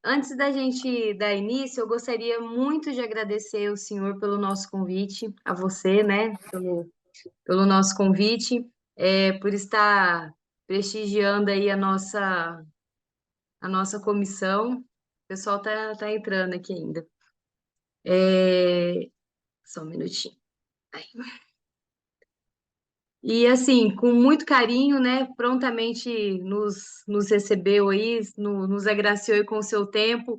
Antes da gente dar início, eu gostaria muito de agradecer o senhor pelo nosso convite, a você, né, pelo nosso convite, por estar prestigiando aí a nossa comissão. O pessoal tá entrando aqui ainda. Só um minutinho. E assim, com muito carinho, né, prontamente nos recebeu aí, nos agraciou aí com o seu tempo,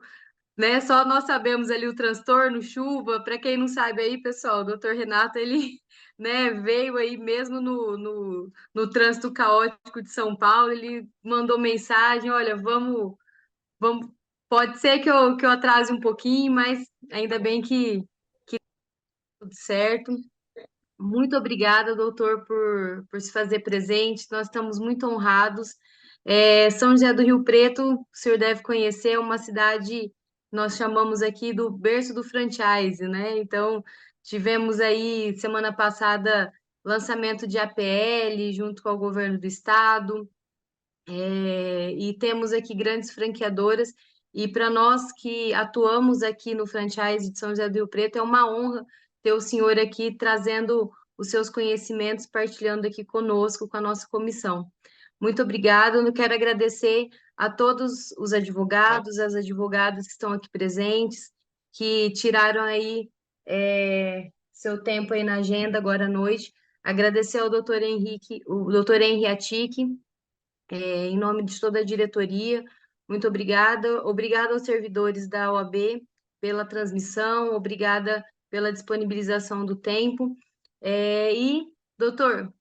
né? Só nós sabemos ali o transtorno, chuva. Para quem não sabe aí, pessoal, o doutor Renato, ele, né, veio aí mesmo no trânsito caótico de São Paulo, ele mandou mensagem, olha, vamos, pode ser que eu atrase um pouquinho, mas ainda bem que tudo certo. Muito obrigada, doutor, por se fazer presente. Nós estamos muito honrados. São José do Rio Preto, o senhor deve conhecer, é uma cidade, nós chamamos aqui do berço do franchise, né? Então, tivemos aí, semana passada, lançamento de APL junto com o governo do estado, e temos aqui grandes franqueadoras. E para nós que atuamos aqui no franchise de São José do Rio Preto, é uma honra ter o senhor aqui trazendo os seus conhecimentos, partilhando aqui conosco, com a nossa comissão. Muito obrigada. Eu quero agradecer a todos os advogados, as advogadas que estão aqui presentes, que tiraram aí seu tempo aí na agenda agora à noite. Agradecer ao doutor Henrique, o doutor Henri Attic, em nome de toda a diretoria, muito obrigada. Obrigada aos servidores da OAB pela transmissão, obrigada pela disponibilização do tempo. Doutor,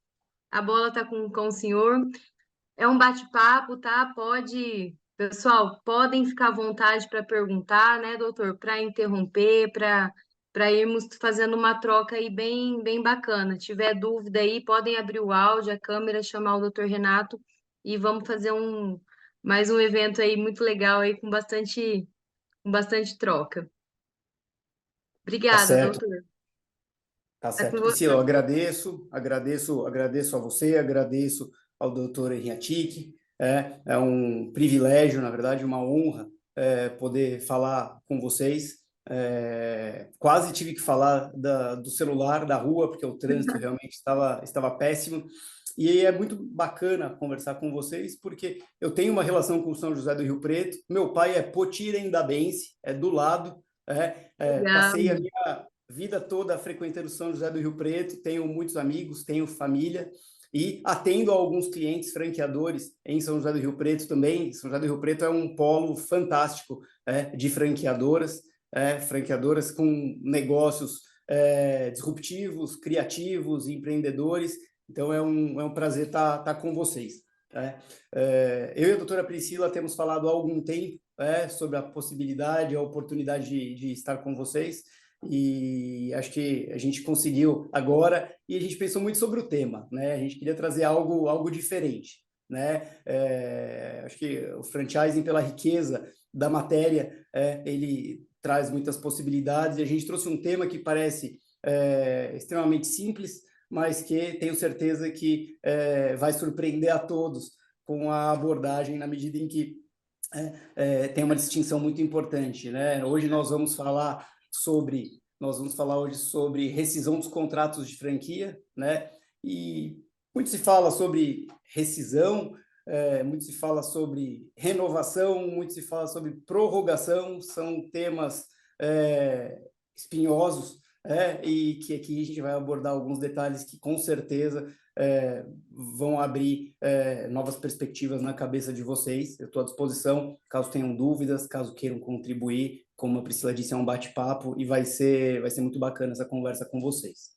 a bola está com o senhor. É um bate-papo, tá? Pessoal, podem ficar à vontade para perguntar, né, doutor? Para interromper, para irmos fazendo uma troca aí bem, bem bacana. Tiver dúvida aí, podem abrir o áudio, a câmera, chamar o doutor Renato e vamos fazer mais um evento aí muito legal aí com bastante troca. Tá Obrigada, certo, doutor. tá Tá com certo. Priscila, você. eu agradeço a você, agradeço ao doutor Henriatic. É um privilégio, na verdade, uma honra poder falar com vocês. Quase tive que falar do celular, da rua, porque o trânsito realmente estava péssimo. E é muito bacana conversar com vocês, porque eu tenho uma relação com São José do Rio Preto. Meu pai é potirendabense, é do lado. Passei a Legal. minha vida toda frequentando São José do Rio Preto, tenho muitos amigos, tenho família e atendo a alguns clientes franqueadores em São José do Rio Preto também. São José do Rio Preto é um polo fantástico de franqueadoras com negócios disruptivos, criativos, empreendedores. Então é um prazer estar com vocês. Eu e a doutora Priscila temos falado há algum tempo sobre a possibilidade, a oportunidade de estar com vocês, e acho que a gente conseguiu agora, e a gente pensou muito sobre o tema, né? A gente queria trazer algo diferente, né? Acho que o franchising, pela riqueza da matéria, ele traz muitas possibilidades, e a gente trouxe um tema que parece extremamente simples, mas que tenho certeza que vai surpreender a todos com a abordagem, na medida em que tem uma distinção muito importante, né? Nós vamos falar hoje sobre rescisão dos contratos de franquia, né? E muito se fala sobre rescisão, muito se fala sobre renovação, muito se fala sobre prorrogação, são temas espinhosos, e que aqui a gente vai abordar alguns detalhes que com certeza vão abrir novas perspectivas na cabeça de vocês. Eu estou à disposição, caso tenham dúvidas, caso queiram contribuir. Como a Priscila disse, é um bate-papo e vai ser muito bacana essa conversa com vocês.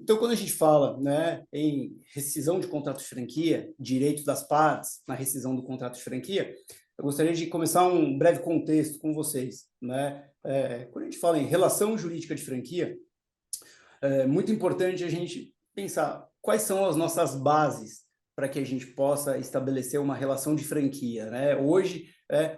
Então, quando a gente fala, né, em rescisão de contrato de franquia, direitos das partes na rescisão do contrato de franquia, eu gostaria de começar um breve contexto com vocês, né? Quando a gente fala em relação jurídica de franquia, é muito importante a gente pensar quais são as nossas bases para que a gente possa estabelecer uma relação de franquia, né? Hoje,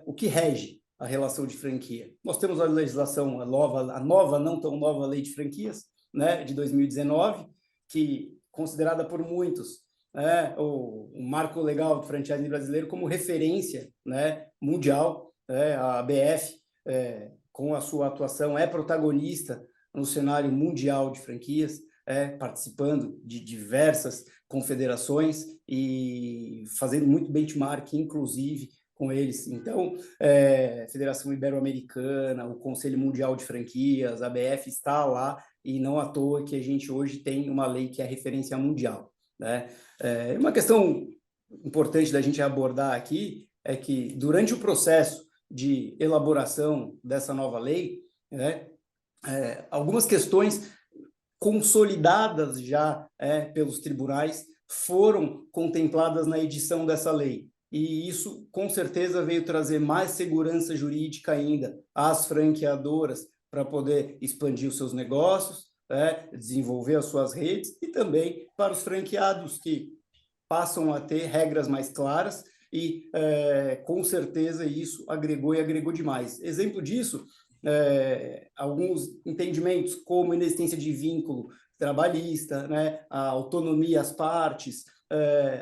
o que rege a relação de franquia? Nós temos a legislação, a nova, não tão nova lei de franquias, né, de 2019, que, considerada por muitos o marco legal do franchising brasileiro como referência, né, mundial, a ABF, com a sua atuação, é protagonista no cenário mundial de franquias, participando de diversas confederações e fazendo muito benchmark, inclusive, com eles. Então, Federação Ibero-Americana, o Conselho Mundial de Franquias, a ABF está lá, e não à toa que a gente hoje tem uma lei que é referência mundial, né? Uma questão importante da gente abordar aqui é que, durante o processo de elaboração dessa nova lei, né, algumas questões consolidadas já pelos tribunais foram contempladas na edição dessa lei. E isso, com certeza, veio trazer mais segurança jurídica ainda às franqueadoras para poder expandir os seus negócios, desenvolver as suas redes, e também para os franqueados, que passam a ter regras mais claras e, com certeza, isso agregou e agregou demais. Exemplo disso, alguns entendimentos como inexistência de vínculo trabalhista, né, a autonomia às partes,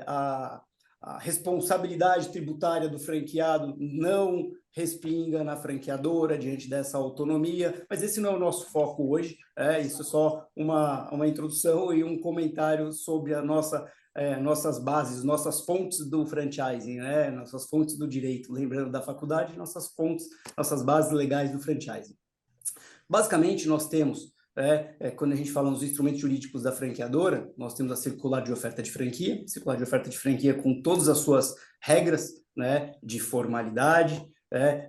a responsabilidade tributária do franqueado não respinga na franqueadora diante dessa autonomia, mas esse não é o nosso foco hoje, isso é só uma introdução e um comentário sobre a nossas bases, nossas fontes do franchising, né? Nossas fontes do direito, lembrando da faculdade, nossas fontes, nossas bases legais do franchising. Basicamente, nós temos, quando a gente fala nos instrumentos jurídicos da franqueadora, nós temos a circular de oferta de franquia com todas as suas regras, né, de formalidade,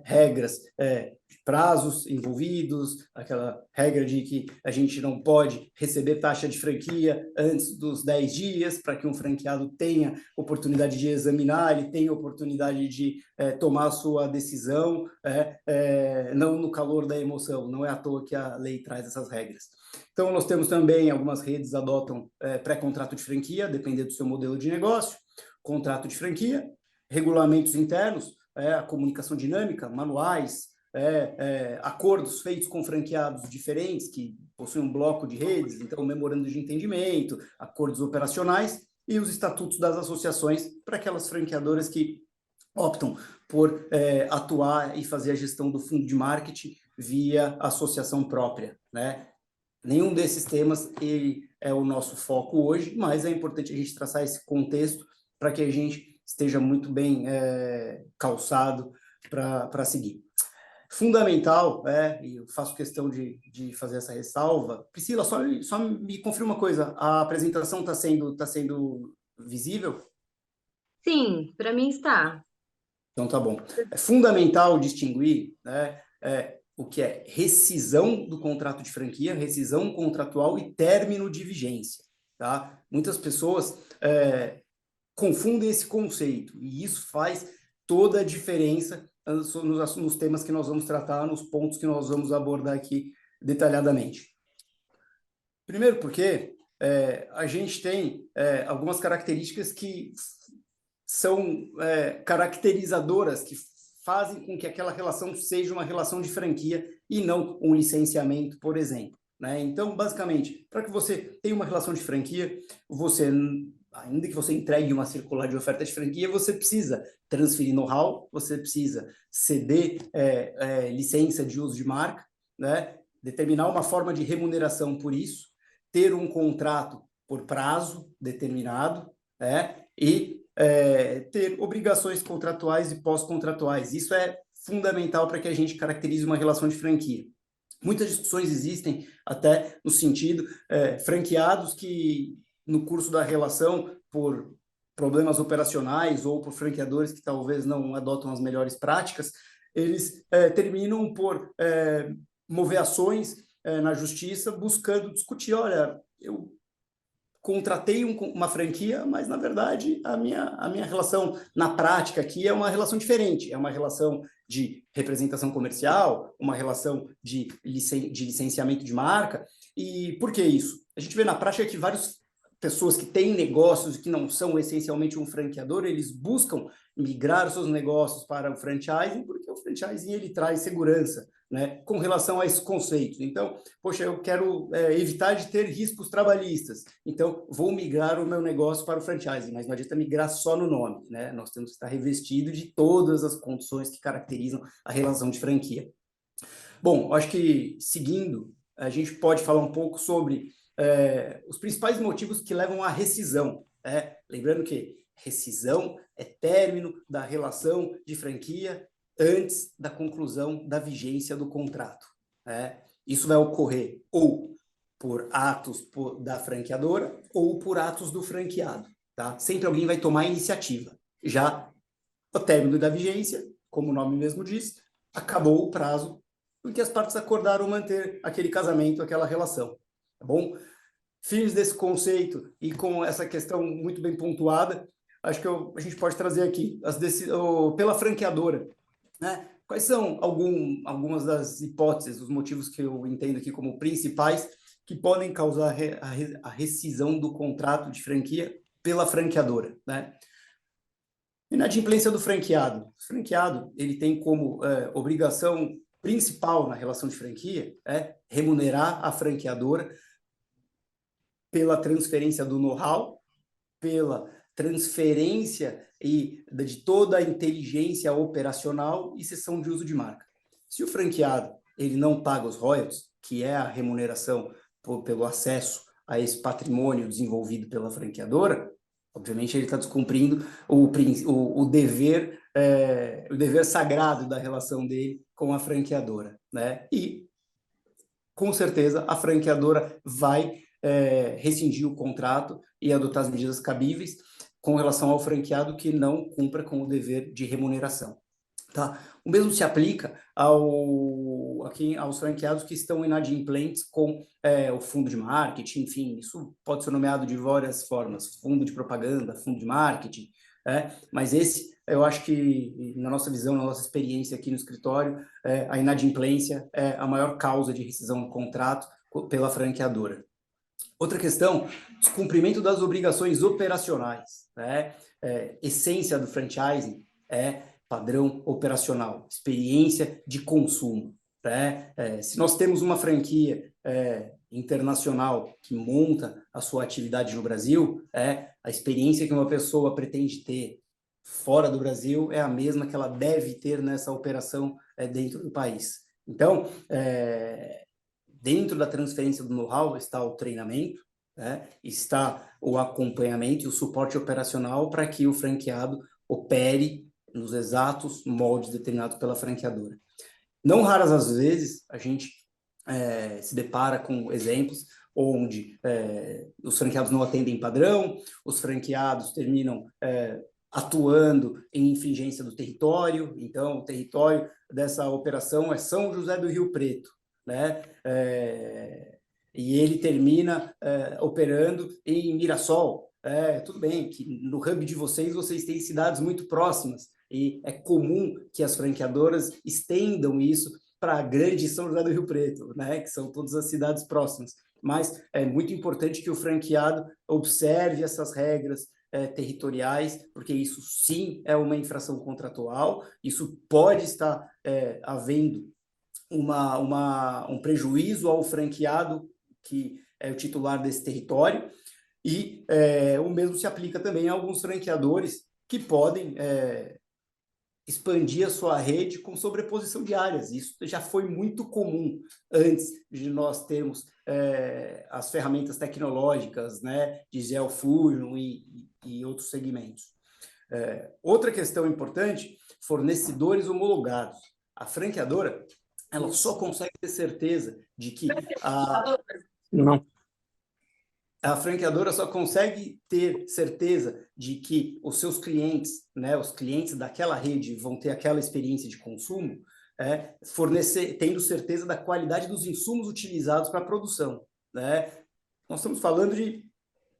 regras de prazos envolvidos, aquela regra de que a gente não pode receber taxa de franquia antes dos 10 dias, para que um franqueado tenha oportunidade de examinar, ele tenha oportunidade de tomar a sua decisão, não no calor da emoção. Não é à toa que a lei traz essas regras. Então, nós temos também, algumas redes adotam pré-contrato de franquia, dependendo do seu modelo de negócio, contrato de franquia, regulamentos internos, a comunicação dinâmica, manuais, acordos feitos com franqueados diferentes que possuem um bloco de redes, então memorando de entendimento, acordos operacionais e os estatutos das associações para aquelas franqueadoras que optam por atuar e fazer a gestão do fundo de marketing via associação própria, né? Nenhum desses temas é o nosso foco hoje, mas é importante a gente traçar esse contexto para que a gente esteja muito bem calçado para seguir. Fundamental, e eu faço questão de fazer essa ressalva. Priscila, só me confirma uma coisa, a apresentação está sendo visível? Sim, para mim está. Então tá bom. É fundamental distinguir, né, o que é rescisão do contrato de franquia, rescisão contratual e término de vigência, tá? Muitas pessoas confundem esse conceito, e isso faz toda a diferença nos temas que nós vamos tratar, nos pontos que nós vamos abordar aqui detalhadamente. Primeiro porque a gente tem algumas características que são caracterizadoras, que fazem com que aquela relação seja uma relação de franquia e não um licenciamento, por exemplo, né? Então, basicamente, para que você tenha uma relação de franquia, ainda que você entregue uma circular de oferta de franquia, você precisa transferir know-how, você precisa ceder licença de uso de marca, né? Determinar uma forma de remuneração por isso, ter um contrato por prazo determinado, e ter obrigações contratuais e pós-contratuais. Isso é fundamental para que a gente caracterize uma relação de franquia. Muitas discussões existem até no sentido franqueados que, no curso da relação, por problemas operacionais ou por franqueadores que talvez não adotam as melhores práticas, eles terminam por mover ações na justiça buscando discutir, olha, eu contratei uma franquia, mas, na verdade, a minha relação na prática aqui é uma relação diferente, é uma relação de representação comercial, uma relação de licenciamento de marca. E por que isso? A gente vê na prática que várias pessoas que têm negócios que não são essencialmente um franqueador, eles buscam migrar seus negócios para o franchising, porque o franchising ele traz segurança, né, com relação a esses conceitos. Então, poxa, eu quero evitar de ter riscos trabalhistas, então vou migrar o meu negócio para o franchising, mas não adianta migrar só no nome, né? Nós temos que estar revestido de todas as condições que caracterizam a relação de franquia. Bom, acho que, seguindo, a gente pode falar um pouco sobre os principais motivos que levam à rescisão. Lembrando que rescisão é término da relação de franquia antes da conclusão da vigência do contrato. Isso vai ocorrer ou por atos da franqueadora ou por atos do franqueado. Tá? Sempre alguém vai tomar a iniciativa. Já o término da vigência, como o nome mesmo diz, acabou o prazo porque as partes acordaram manter aquele casamento, aquela relação, tá bom? Firmes desse conceito e com essa questão muito bem pontuada, acho que a gente pode trazer aqui pela franqueadora, né? Quais são algumas das hipóteses, os motivos que eu entendo aqui como principais que podem causar a rescisão do contrato de franquia pela franqueadora, né? Inadimplência do franqueado. O franqueado, ele tem como obrigação principal na relação de franquia remunerar a franqueadora pela transferência do know-how, pela transferência de toda a inteligência operacional e cessão de uso de marca. Se o franqueado ele não paga os royalties, que é a remuneração pelo acesso a esse patrimônio desenvolvido pela franqueadora, obviamente ele está descumprindo o dever sagrado da relação dele com a franqueadora, né? E, com certeza, a franqueadora vai rescindir o contrato e adotar as medidas cabíveis com relação ao franqueado que não cumpra com o dever de remuneração. Tá? O mesmo se aplica aos franqueados que estão inadimplentes com o fundo de marketing, enfim, isso pode ser nomeado de várias formas, fundo de propaganda, fundo de marketing, mas esse, eu acho que, na nossa visão, na nossa experiência aqui no escritório, a inadimplência é a maior causa de rescisão do contrato pela franqueadora. Outra questão, descumprimento das obrigações operacionais, né? Essência do franchising é padrão operacional, experiência de consumo. Né? Se nós temos uma franquia internacional que monta a sua atividade no Brasil, a experiência que uma pessoa pretende ter fora do Brasil é a mesma que ela deve ter nessa operação dentro do país. Então, dentro da transferência do know-how está o treinamento, está o acompanhamento e o suporte operacional para que o franqueado opere nos exatos moldes determinados pela franqueadora. Não raras as vezes a gente se depara com exemplos onde os franqueados não atendem padrão, os franqueados terminam atuando em infringência do território, então o território dessa operação é São José do Rio Preto, né? E ele termina operando em Mirassol. Tudo bem que no hub de vocês têm cidades muito próximas, e é comum que as franqueadoras estendam isso para a grande São José do Rio Preto, né? Que são todas as cidades próximas. Mas é muito importante que o franqueado observe essas regras territoriais, porque isso sim é uma infração contratual, isso pode estar havendo um prejuízo ao franqueado que é o titular desse território, e o mesmo se aplica também a alguns franqueadores que podem expandir a sua rede com sobreposição de áreas. Isso já foi muito comum antes de nós termos as ferramentas tecnológicas, né, de GeoFusion e outros segmentos. Outra questão importante, fornecedores homologados. A franqueadora, ela só consegue ter certeza de que a franqueadora só consegue ter certeza de que os seus clientes, né, os clientes daquela rede vão ter aquela experiência de consumo, tendo certeza da qualidade dos insumos utilizados para a produção. Né? Nós estamos falando de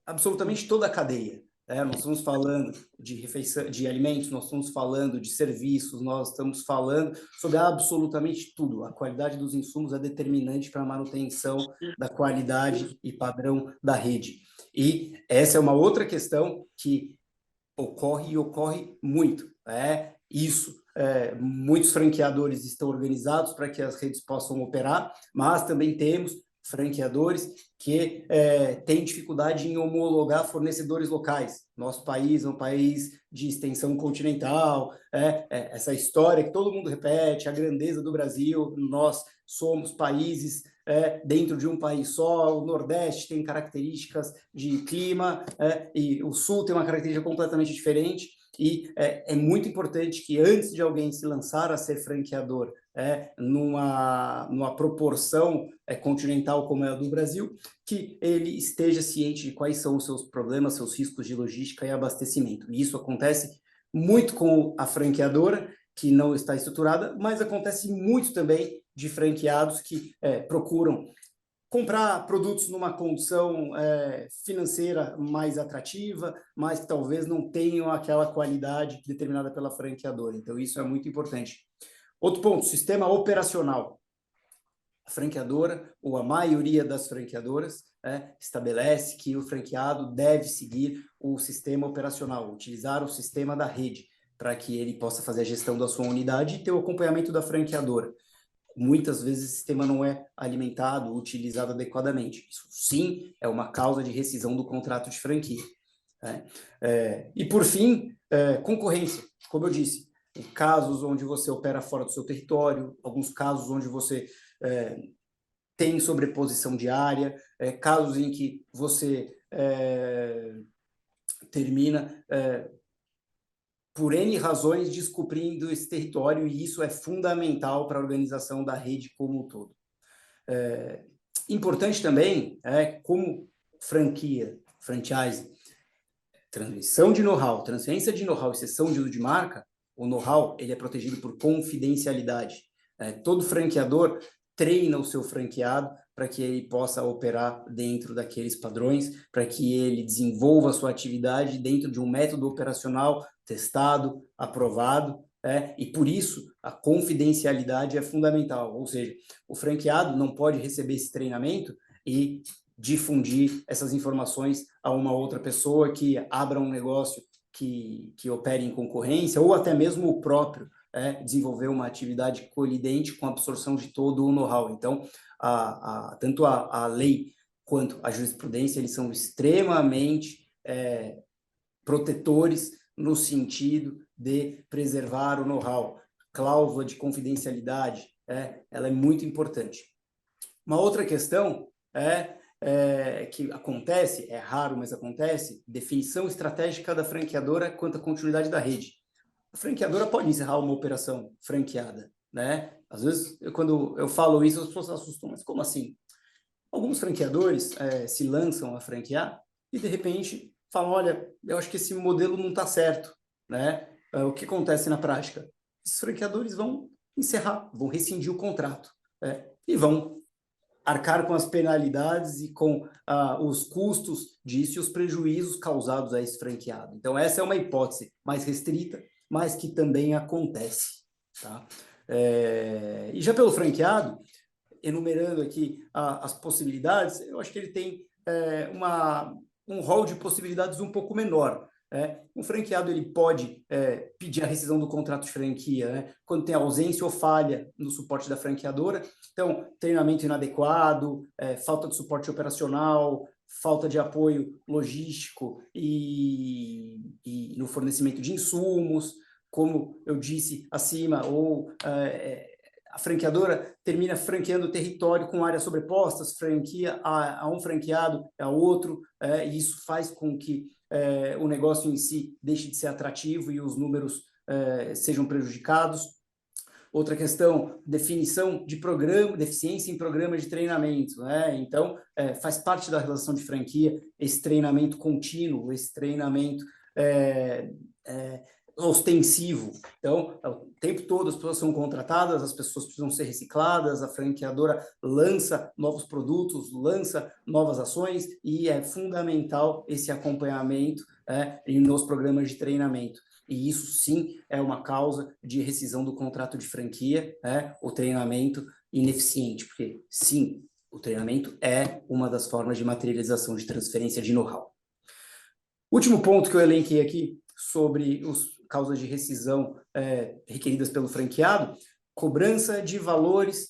absolutamente toda a cadeia. Nós estamos falando de refeição, de alimentos, nós estamos falando de serviços, nós estamos falando sobre absolutamente tudo. A qualidade dos insumos é determinante para a manutenção da qualidade e padrão da rede. E essa é uma outra questão que ocorre muito. Isso muitos franqueadores estão organizados para que as redes possam operar, mas também temos franqueadores que têm dificuldade em homologar fornecedores locais. Nosso país é um país de extensão continental, essa história que todo mundo repete, a grandeza do Brasil, nós somos países dentro de um país só, o Nordeste tem características de clima, e o Sul tem uma característica completamente diferente, e é muito importante que antes de alguém se lançar a ser franqueador numa proporção continental como é a do Brasil, que ele esteja ciente de quais são os seus problemas, seus riscos de logística e abastecimento. E isso acontece muito com a franqueadora, que não está estruturada, mas acontece muito também de franqueados que procuram comprar produtos numa condição financeira mais atrativa, mas que talvez não tenham aquela qualidade determinada pela franqueadora. Então, isso é muito importante. Outro ponto, sistema operacional. A franqueadora, ou a maioria das franqueadoras, estabelece que o franqueado deve seguir o sistema operacional, utilizar o sistema da rede, para que ele possa fazer a gestão da sua unidade e ter o acompanhamento da franqueadora. Muitas vezes esse sistema não é alimentado, utilizado adequadamente. Isso, sim, é uma causa de rescisão do contrato de franquia. E, por fim, concorrência. Como eu disse, em casos onde você opera fora do seu território, alguns casos onde você tem sobreposição de área, casos em que você termina por N razões descobrindo esse território, e isso é fundamental para a organização da rede como um todo. Importante também, como franquia, franchise, transmissão de know-how, transferência de know-how e cessão de uso de marca, o know-how ele é protegido por confidencialidade. Todo franqueador treina o seu franqueado para que ele possa operar dentro daqueles padrões, para que ele desenvolva a sua atividade dentro de um método operacional testado, aprovado, e por isso a confidencialidade é fundamental, ou seja, o franqueado não pode receber esse treinamento e difundir essas informações a uma outra pessoa que abra um negócio que opere em concorrência, ou até mesmo o próprio desenvolver uma atividade colidente com a absorção de todo o know-how. Então, tanto a lei quanto a jurisprudência, eles são extremamente protetores no sentido de preservar o know-how. Cláusula de confidencialidade, ela é muito importante. Uma outra questão que acontece, é raro, mas acontece, definição estratégica da franqueadora quanto à continuidade da rede. A franqueadora pode encerrar uma operação franqueada, né? Às vezes, quando eu falo isso, as pessoas se assustam, mas como assim? Alguns franqueadores se lançam a franquear e, de repente, falam, olha, eu acho que esse modelo não está certo, né? O que acontece na prática? Esses franqueadores vão encerrar, vão rescindir o contrato, e vão arcar com as penalidades e com os custos disso e os prejuízos causados a esse franqueado. Então, essa é uma hipótese mais restrita, mas que também acontece. Tá? E já pelo franqueado, enumerando aqui as possibilidades, eu acho que ele tem um rol de possibilidades um pouco menor. Um franqueado ele pode pedir a rescisão do contrato de franquia, quando tem ausência ou falha no suporte da franqueadora. Então, treinamento inadequado, falta de suporte operacional, falta de apoio logístico e no fornecimento de insumos, como eu disse acima, ou a franqueadora termina franqueando o território com áreas sobrepostas, franquia a um franqueado, a outro, e isso faz com que o negócio em si deixe de ser atrativo e os números sejam prejudicados. Outra questão, definição de programa, deficiência em programa de treinamento, né? Então, faz parte da relação de franquia esse treinamento contínuo, esse treinamento ostensivo. Então, o tempo todo as pessoas são contratadas, as pessoas precisam ser recicladas, a franqueadora lança novos produtos, lança novas ações, e é fundamental esse acompanhamento nos programas de treinamento. E isso, sim, é uma causa de rescisão do contrato de franquia, o treinamento ineficiente, porque, sim, o treinamento é uma das formas de materialização de transferência de know-how. Último ponto que eu elenquei aqui sobre os causas de rescisão requeridas pelo franqueado, cobrança de valores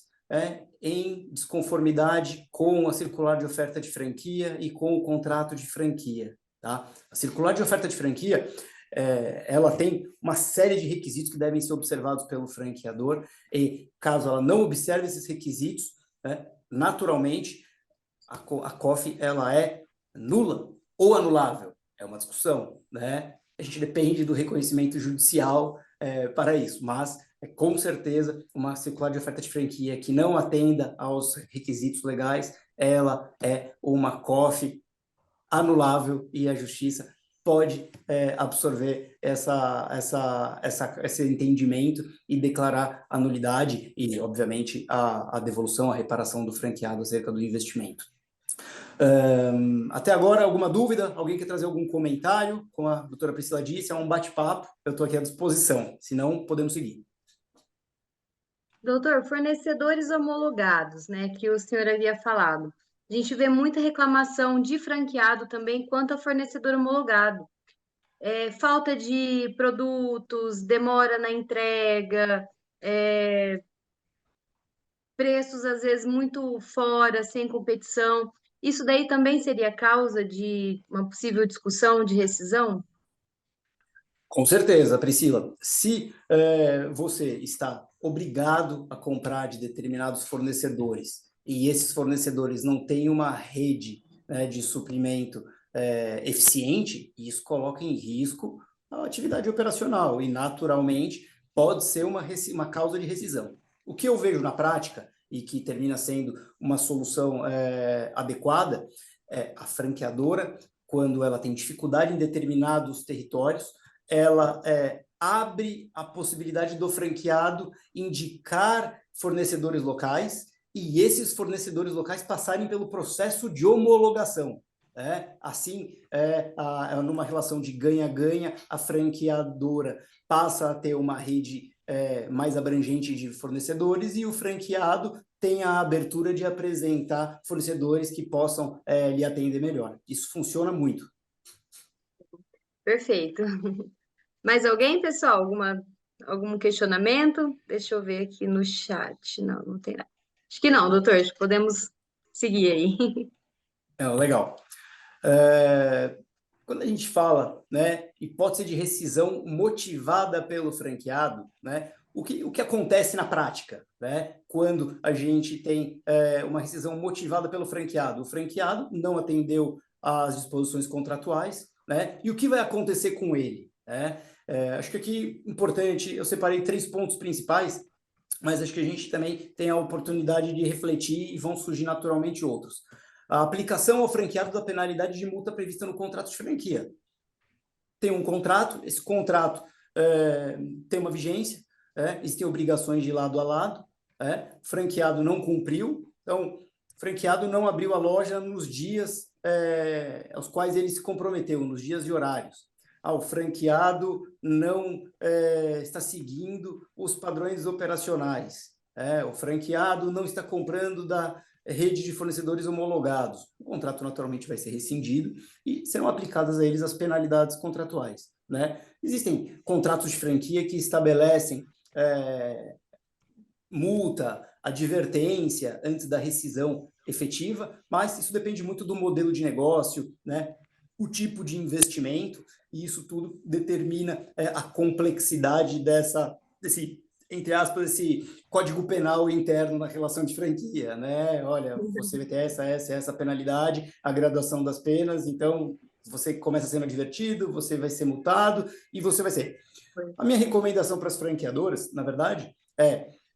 em desconformidade com a circular de oferta de franquia e com o contrato de franquia. Tá? A circular de oferta de franquia, ela tem uma série de requisitos que devem ser observados pelo franqueador, e caso ela não observe esses requisitos, naturalmente, a COF ela é nula ou anulável. É uma discussão, né? A gente depende do reconhecimento judicial para isso, mas com certeza uma circular de oferta de franquia que não atenda aos requisitos legais, ela é uma COF anulável e a justiça pode absorver esse entendimento e declarar a nulidade e, obviamente, a devolução, a reparação do franqueado acerca do investimento. Até agora, alguma dúvida? Alguém quer trazer algum comentário? Como a doutora Priscila disse, é um bate-papo, eu estou aqui à disposição, senão podemos seguir. Doutor, fornecedores homologados, né, que o senhor havia falado. A gente vê muita reclamação de franqueado também quanto a fornecedor homologado. Falta de produtos, demora na entrega, preços às vezes muito fora, sem competição. Isso daí também seria causa de uma possível discussão de rescisão? Com certeza, Priscila. Se você está obrigado a comprar de determinados fornecedores e esses fornecedores não têm uma rede de suprimento eficiente, isso coloca em risco a atividade operacional e, naturalmente, pode ser uma causa de rescisão. O que eu vejo na prática e que termina sendo uma solução adequada é a franqueadora, quando ela tem dificuldade em determinados territórios, ela abre a possibilidade do franqueado indicar fornecedores locais e esses fornecedores locais passarem pelo processo de homologação. Assim, numa relação de ganha-ganha, a franqueadora passa a ter uma rede mais abrangente de fornecedores e o franqueado tem a abertura de apresentar fornecedores que possam lhe atender melhor. Isso funciona muito. Perfeito. Mais alguém, pessoal? Algum questionamento? Deixa eu ver aqui no chat. Não, não tem nada. Acho que não, doutor. Acho que podemos seguir aí. Legal. Quando a gente fala, né, hipótese de rescisão motivada pelo franqueado, né, o que acontece na prática, né, quando a gente tem uma rescisão motivada pelo franqueado? O franqueado não atendeu às disposições contratuais, né, e o que vai acontecer com ele? Né? Acho que aqui, importante, eu separei 3 pontos principais, mas acho que a gente também tem a oportunidade de refletir e vão surgir naturalmente outros. A aplicação ao franqueado da penalidade de multa prevista no contrato de franquia. Tem um contrato, esse contrato tem uma vigência, existem obrigações de lado a lado, o franqueado não cumpriu, então, o franqueado não abriu a loja nos dias aos quais ele se comprometeu, nos dias e horários. O franqueado não está seguindo os padrões operacionais, o franqueado não está comprando da rede de fornecedores homologados. O contrato naturalmente vai ser rescindido e serão aplicadas a eles as penalidades contratuais. Né? Existem contratos de franquia que estabelecem multa, advertência antes da rescisão efetiva, mas isso depende muito do modelo de negócio, né? O tipo de investimento, e isso tudo determina a complexidade desse, entre aspas, esse código penal interno na relação de franquia, né? Olha, você vai ter essa penalidade, a graduação das penas, então você começa sendo advertido, você vai ser multado e você vai ser. A minha recomendação para as franqueadoras, na verdade,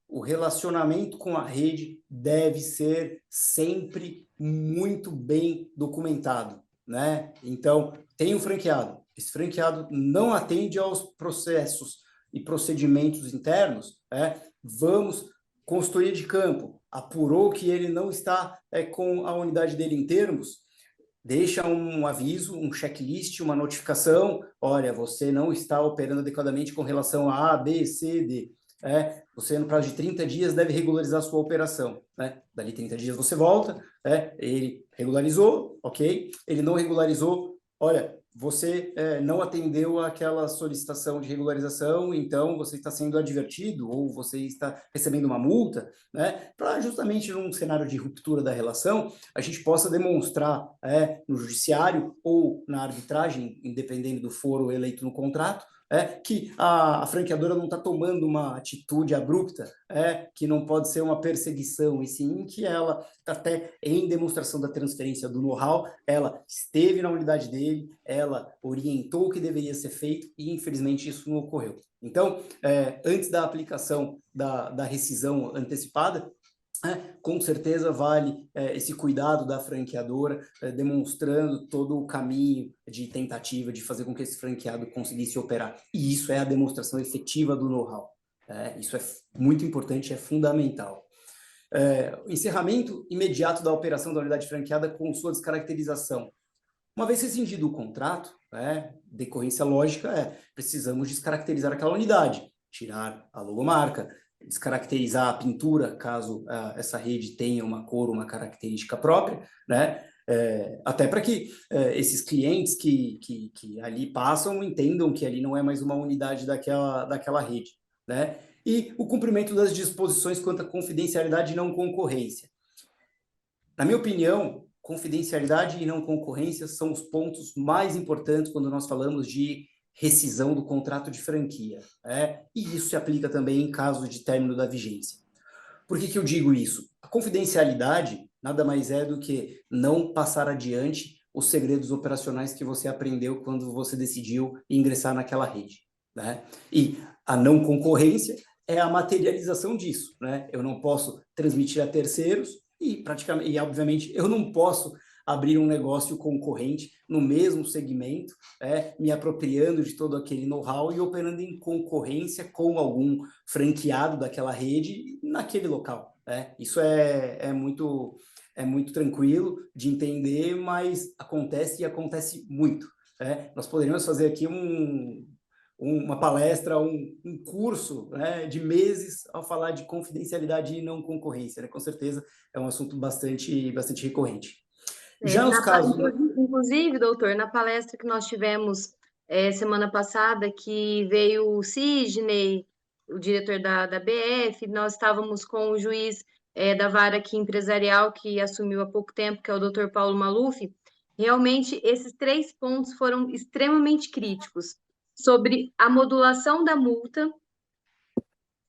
o relacionamento com a rede deve ser sempre muito bem documentado, né? Então, tem um franqueado. Esse franqueado não atende aos processos e procedimentos internos, vamos consultoria de campo, apurou que ele não está com a unidade dele em termos, deixa um aviso, um checklist, uma notificação, olha, você não está operando adequadamente com relação a A, B, C, D. Você, no prazo de 30 dias, deve regularizar a sua operação. Dali 30 dias você volta, ele regularizou, ok? Ele não regularizou, olha, você não atendeu àquela solicitação de regularização, então você está sendo advertido ou você está recebendo uma multa, né, para justamente num cenário de ruptura da relação, a gente possa demonstrar no judiciário ou na arbitragem, independente do foro eleito no contrato, que a franqueadora não está tomando uma atitude abrupta, que não pode ser uma perseguição, e sim que ela está até em demonstração da transferência do know-how, ela esteve na unidade dele, ela orientou o que deveria ser feito e, infelizmente, isso não ocorreu. Então, antes da aplicação da rescisão antecipada, com certeza vale esse cuidado da franqueadora, demonstrando todo o caminho de tentativa de fazer com que esse franqueado conseguisse operar. E isso é a demonstração efetiva do know-how. Isso é muito importante, é fundamental. Encerramento imediato da operação da unidade franqueada com sua descaracterização. Uma vez rescindido o contrato, decorrência lógica precisamos descaracterizar aquela unidade, tirar a logomarca, descaracterizar a pintura, caso essa rede tenha uma cor, uma característica própria, né? Até para que esses clientes que ali passam entendam que ali não é mais uma unidade daquela rede, né? E o cumprimento das disposições quanto à confidencialidade e não concorrência. Na minha opinião, confidencialidade e não concorrência são os pontos mais importantes quando nós falamos de rescisão do contrato de franquia. E isso se aplica também em caso de término da vigência. Por que eu digo isso? A confidencialidade nada mais é do que não passar adiante os segredos operacionais que você aprendeu quando você decidiu ingressar naquela rede, né? E a não concorrência é a materialização disso, né? Eu não posso transmitir a terceiros e, obviamente, eu não posso abrir um negócio concorrente no mesmo segmento, me apropriando de todo aquele know-how e operando em concorrência com algum franqueado daquela rede naquele local. Isso é muito tranquilo de entender, mas acontece e acontece muito. Nós poderíamos fazer aqui uma palestra, um curso de meses ao falar de confidencialidade e não concorrência. Com certeza é um assunto bastante recorrente. Já os casos... Inclusive, doutor, na palestra que nós tivemos semana passada, que veio o Sidney, o diretor da BF, nós estávamos com o juiz da vara aqui empresarial, que assumiu há pouco tempo, que é o doutor Paulo Maluf. Realmente, esses 3 pontos foram extremamente críticos, sobre a modulação da multa.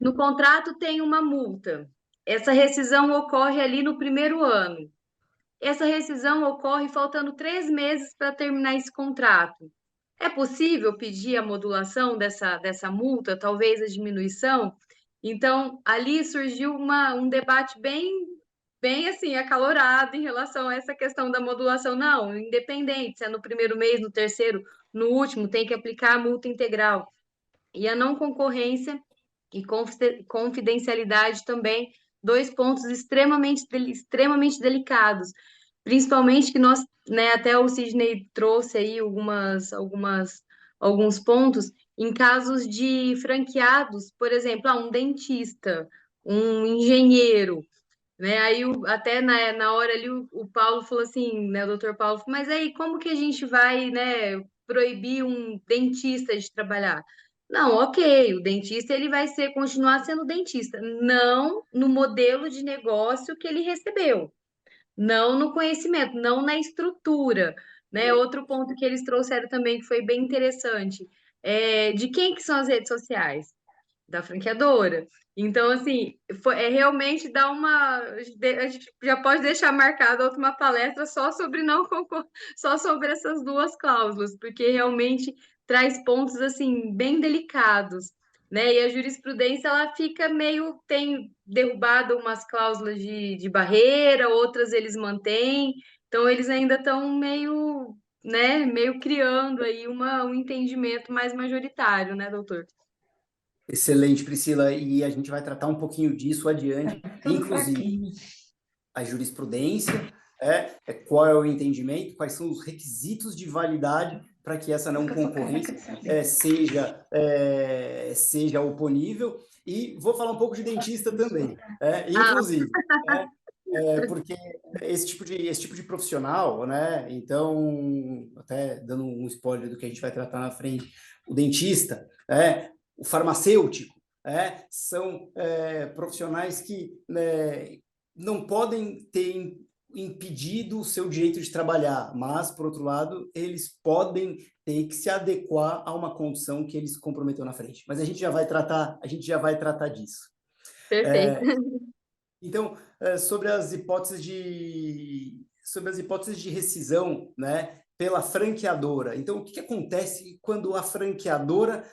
No contrato tem uma multa. Essa rescisão ocorre ali no primeiro ano. Essa rescisão ocorre faltando 3 meses para terminar esse contrato. É possível pedir a modulação dessa multa, talvez a diminuição? Então, ali surgiu um debate bem assim, acalorado em relação a essa questão da modulação. Não, independente, se é no primeiro mês, no terceiro, no último, tem que aplicar a multa integral. E a não concorrência e confidencialidade também, 2 pontos extremamente delicados, principalmente que nós, né, até o Sidney trouxe aí alguns pontos, em casos de franqueados, por exemplo, um dentista, um engenheiro, né, aí até na hora ali o Paulo falou assim, né, o doutor Paulo, mas aí como que a gente vai, né, proibir um dentista de trabalhar? Não, ok, o dentista ele vai continuar sendo dentista, não no modelo de negócio que ele recebeu, não no conhecimento, não na estrutura, né? Outro ponto que eles trouxeram também que foi bem interessante, de quem que são as redes sociais? Da franqueadora. Então, assim, realmente dá a gente já pode deixar marcada outra palestra só sobre só sobre essas 2 cláusulas, porque realmente traz pontos assim bem delicados, né? E a jurisprudência ela tem derrubado umas cláusulas de barreira, outras eles mantêm, então eles ainda estão meio criando aí um entendimento mais majoritário, né, doutor? Excelente, Priscila, e a gente vai tratar um pouquinho disso adiante, inclusive a jurisprudência, qual é o entendimento, quais são os requisitos de validade para que essa não concorrência seja oponível, e vou falar um pouco de dentista também, inclusive. porque esse tipo de profissional, né? Então, até dando um spoiler do que a gente vai tratar na frente, o dentista, o farmacêutico, são profissionais que não podem ter impedido o seu direito de trabalhar, mas, por outro lado, eles podem ter que se adequar a uma condição que eles comprometeu na frente. Mas a gente já vai tratar disso. Perfeito. Então, sobre as hipóteses de rescisão, né, pela franqueadora. Então, o que acontece quando a franqueadora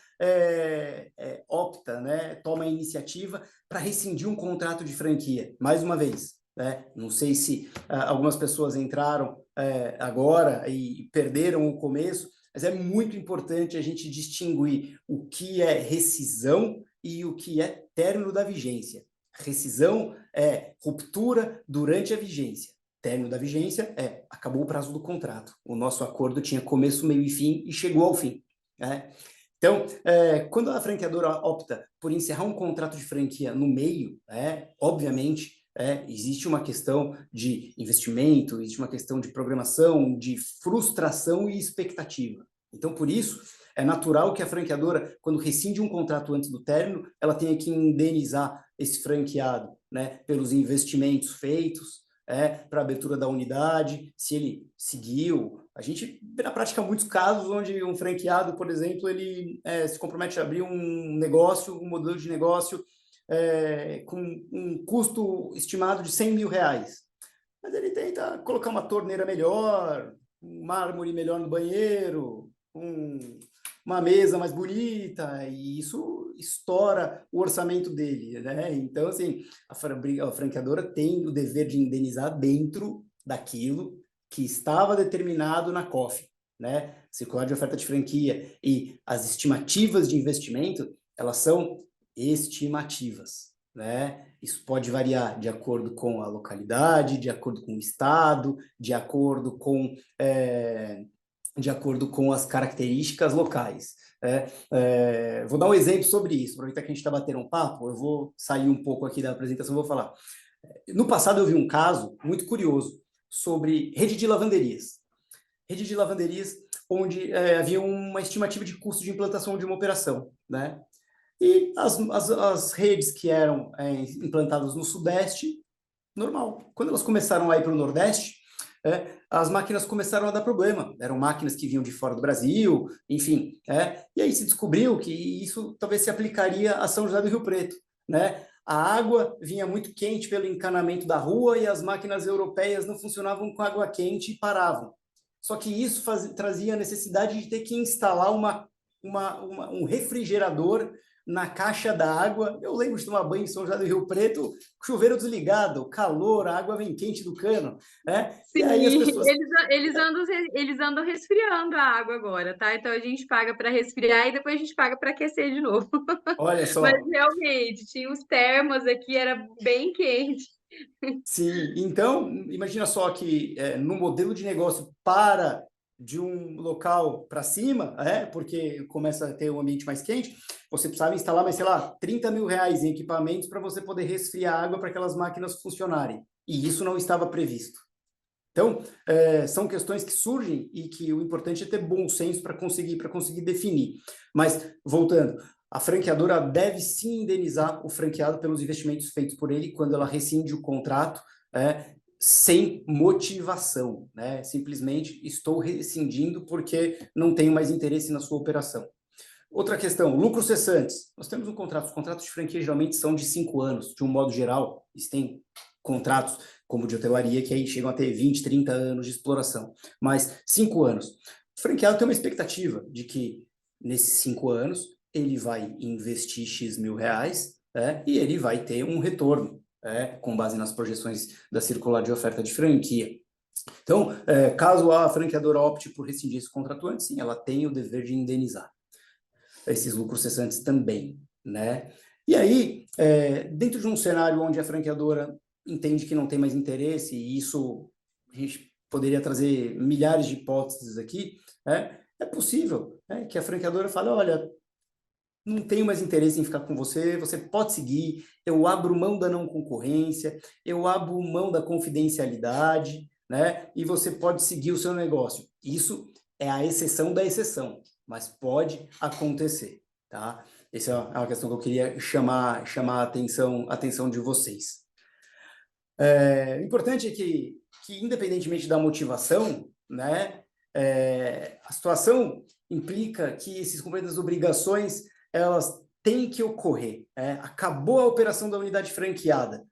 opta, né, toma a iniciativa para rescindir um contrato de franquia? Mais uma vez, né, não sei se algumas pessoas entraram agora e perderam o começo, mas é muito importante a gente distinguir o que é rescisão e o que é término da vigência. Rescisão é ruptura durante a vigência. Término da vigência acabou o prazo do contrato. O nosso acordo tinha começo, meio e fim e chegou ao fim. Né? Então, quando a franqueadora opta por encerrar um contrato de franquia no meio, obviamente, existe uma questão de investimento, existe uma questão de programação, de frustração e expectativa. Então, por isso, é natural que a franqueadora, quando rescinde um contrato antes do término, ela tenha que indenizar esse franqueado, né, pelos investimentos feitos, para a abertura da unidade, se ele seguiu. A gente vê na prática muitos casos onde um franqueado, por exemplo, ele se compromete a abrir um negócio, um modelo de negócio com um custo estimado de 100 mil reais. Mas ele tenta colocar uma torneira melhor, um mármore melhor no banheiro, uma mesa mais bonita, e isso estoura o orçamento dele, né? Então, assim, a franqueadora tem o dever de indenizar dentro daquilo que estava determinado na COF, né? Circular de oferta de franquia e as estimativas de investimento, elas são estimativas, né? Isso pode variar de acordo com a localidade, de acordo com o estado, de acordo com as características locais. Vou dar um exemplo sobre isso, aproveitar que a gente está batendo um papo, eu vou sair um pouco aqui da apresentação e vou falar. No passado eu vi um caso muito curioso sobre rede de lavanderias. Rede de lavanderias onde havia uma estimativa de custo de implantação de uma operação, né? E as redes que eram implantadas no Sudeste, normal. Quando elas começaram a ir para o Nordeste, as máquinas começaram a dar problema. Eram máquinas que vinham de fora do Brasil, enfim. E aí se descobriu que isso talvez se aplicaria a São José do Rio Preto, né? A água vinha muito quente pelo encanamento da rua e as máquinas europeias não funcionavam com água quente e paravam. Só que isso trazia a necessidade de ter que instalar um refrigerador na caixa da água. Eu lembro de tomar banho em São José do Rio Preto, chuveiro desligado, calor, a água vem quente do cano, né? Sim, E aí as pessoas... eles andam resfriando a água agora, tá? Então a gente paga para resfriar e depois a gente paga para aquecer de novo. Olha Mas só. realmente, tinha os termos aqui, era bem quente. Sim, então, imagina só que no modelo de negócio de um local para cima, porque começa a ter um ambiente mais quente, você precisava instalar, mas sei lá, 30 mil reais em equipamentos para você poder resfriar a água para aquelas máquinas funcionarem. E isso não estava previsto. Então, são questões que surgem e que o importante é ter bom senso para conseguir definir. Mas, voltando, a franqueadora deve sim indenizar o franqueado pelos investimentos feitos por ele quando ela rescinde o contrato sem motivação, né? Simplesmente estou rescindindo porque não tenho mais interesse na sua operação. Outra questão, lucros cessantes. Nós temos um contrato, os contratos de franquia geralmente são de 5 anos, de um modo geral, eles têm contratos como de hotelaria, que aí chegam a ter 20, 30 anos de exploração, mas 5 anos. O franqueado tem uma expectativa de que nesses 5 anos ele vai investir X mil reais e ele vai ter um retorno, com base nas projeções da circular de oferta de franquia. Então, caso a franqueadora opte por rescindir esse contrato antes, sim, ela tem o dever de indenizar esses lucros cessantes também, né? E aí, dentro de um cenário onde a franqueadora entende que não tem mais interesse, e isso a gente poderia trazer milhares de hipóteses aqui, é possível que a franqueadora fale, olha, não tenho mais interesse em ficar com você, você pode seguir, eu abro mão da não concorrência, eu abro mão da confidencialidade, né? E você pode seguir o seu negócio. Isso é a exceção da exceção, mas pode acontecer, tá? Essa é uma questão que eu queria chamar a atenção de vocês. O importante é que independentemente da motivação, né, a situação implica que esses cumprimento das obrigações, elas têm que ocorrer. Acabou a operação da unidade franqueada,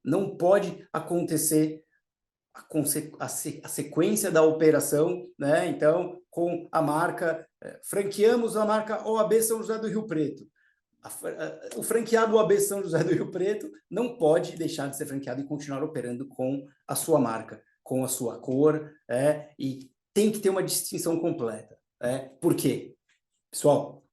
não pode acontecer a sequência da operação, né? Então, com a marca, franqueamos a marca OAB São José do Rio Preto. O franqueado OAB São José do Rio Preto não pode deixar de ser franqueado e continuar operando com a sua marca, com a sua cor, e tem que ter uma distinção completa. Por quê? Pessoal,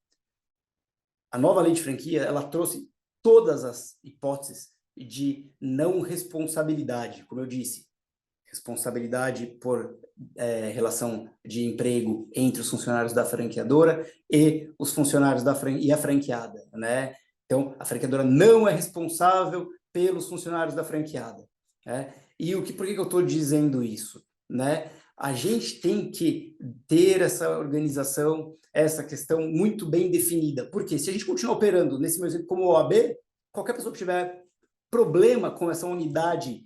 a nova lei de franquia, ela trouxe todas as hipóteses de não responsabilidade, como eu disse, responsabilidade por relação de emprego entre os funcionários da franqueadora e os funcionários e a franqueada, né? Então, a franqueadora não é responsável pelos funcionários da franqueada, né? E por que eu estou dizendo isso, né? A gente tem que ter essa organização, essa questão muito bem definida, porque se a gente continuar operando nesse meu exemplo como OAB, qualquer pessoa que tiver problema com essa unidade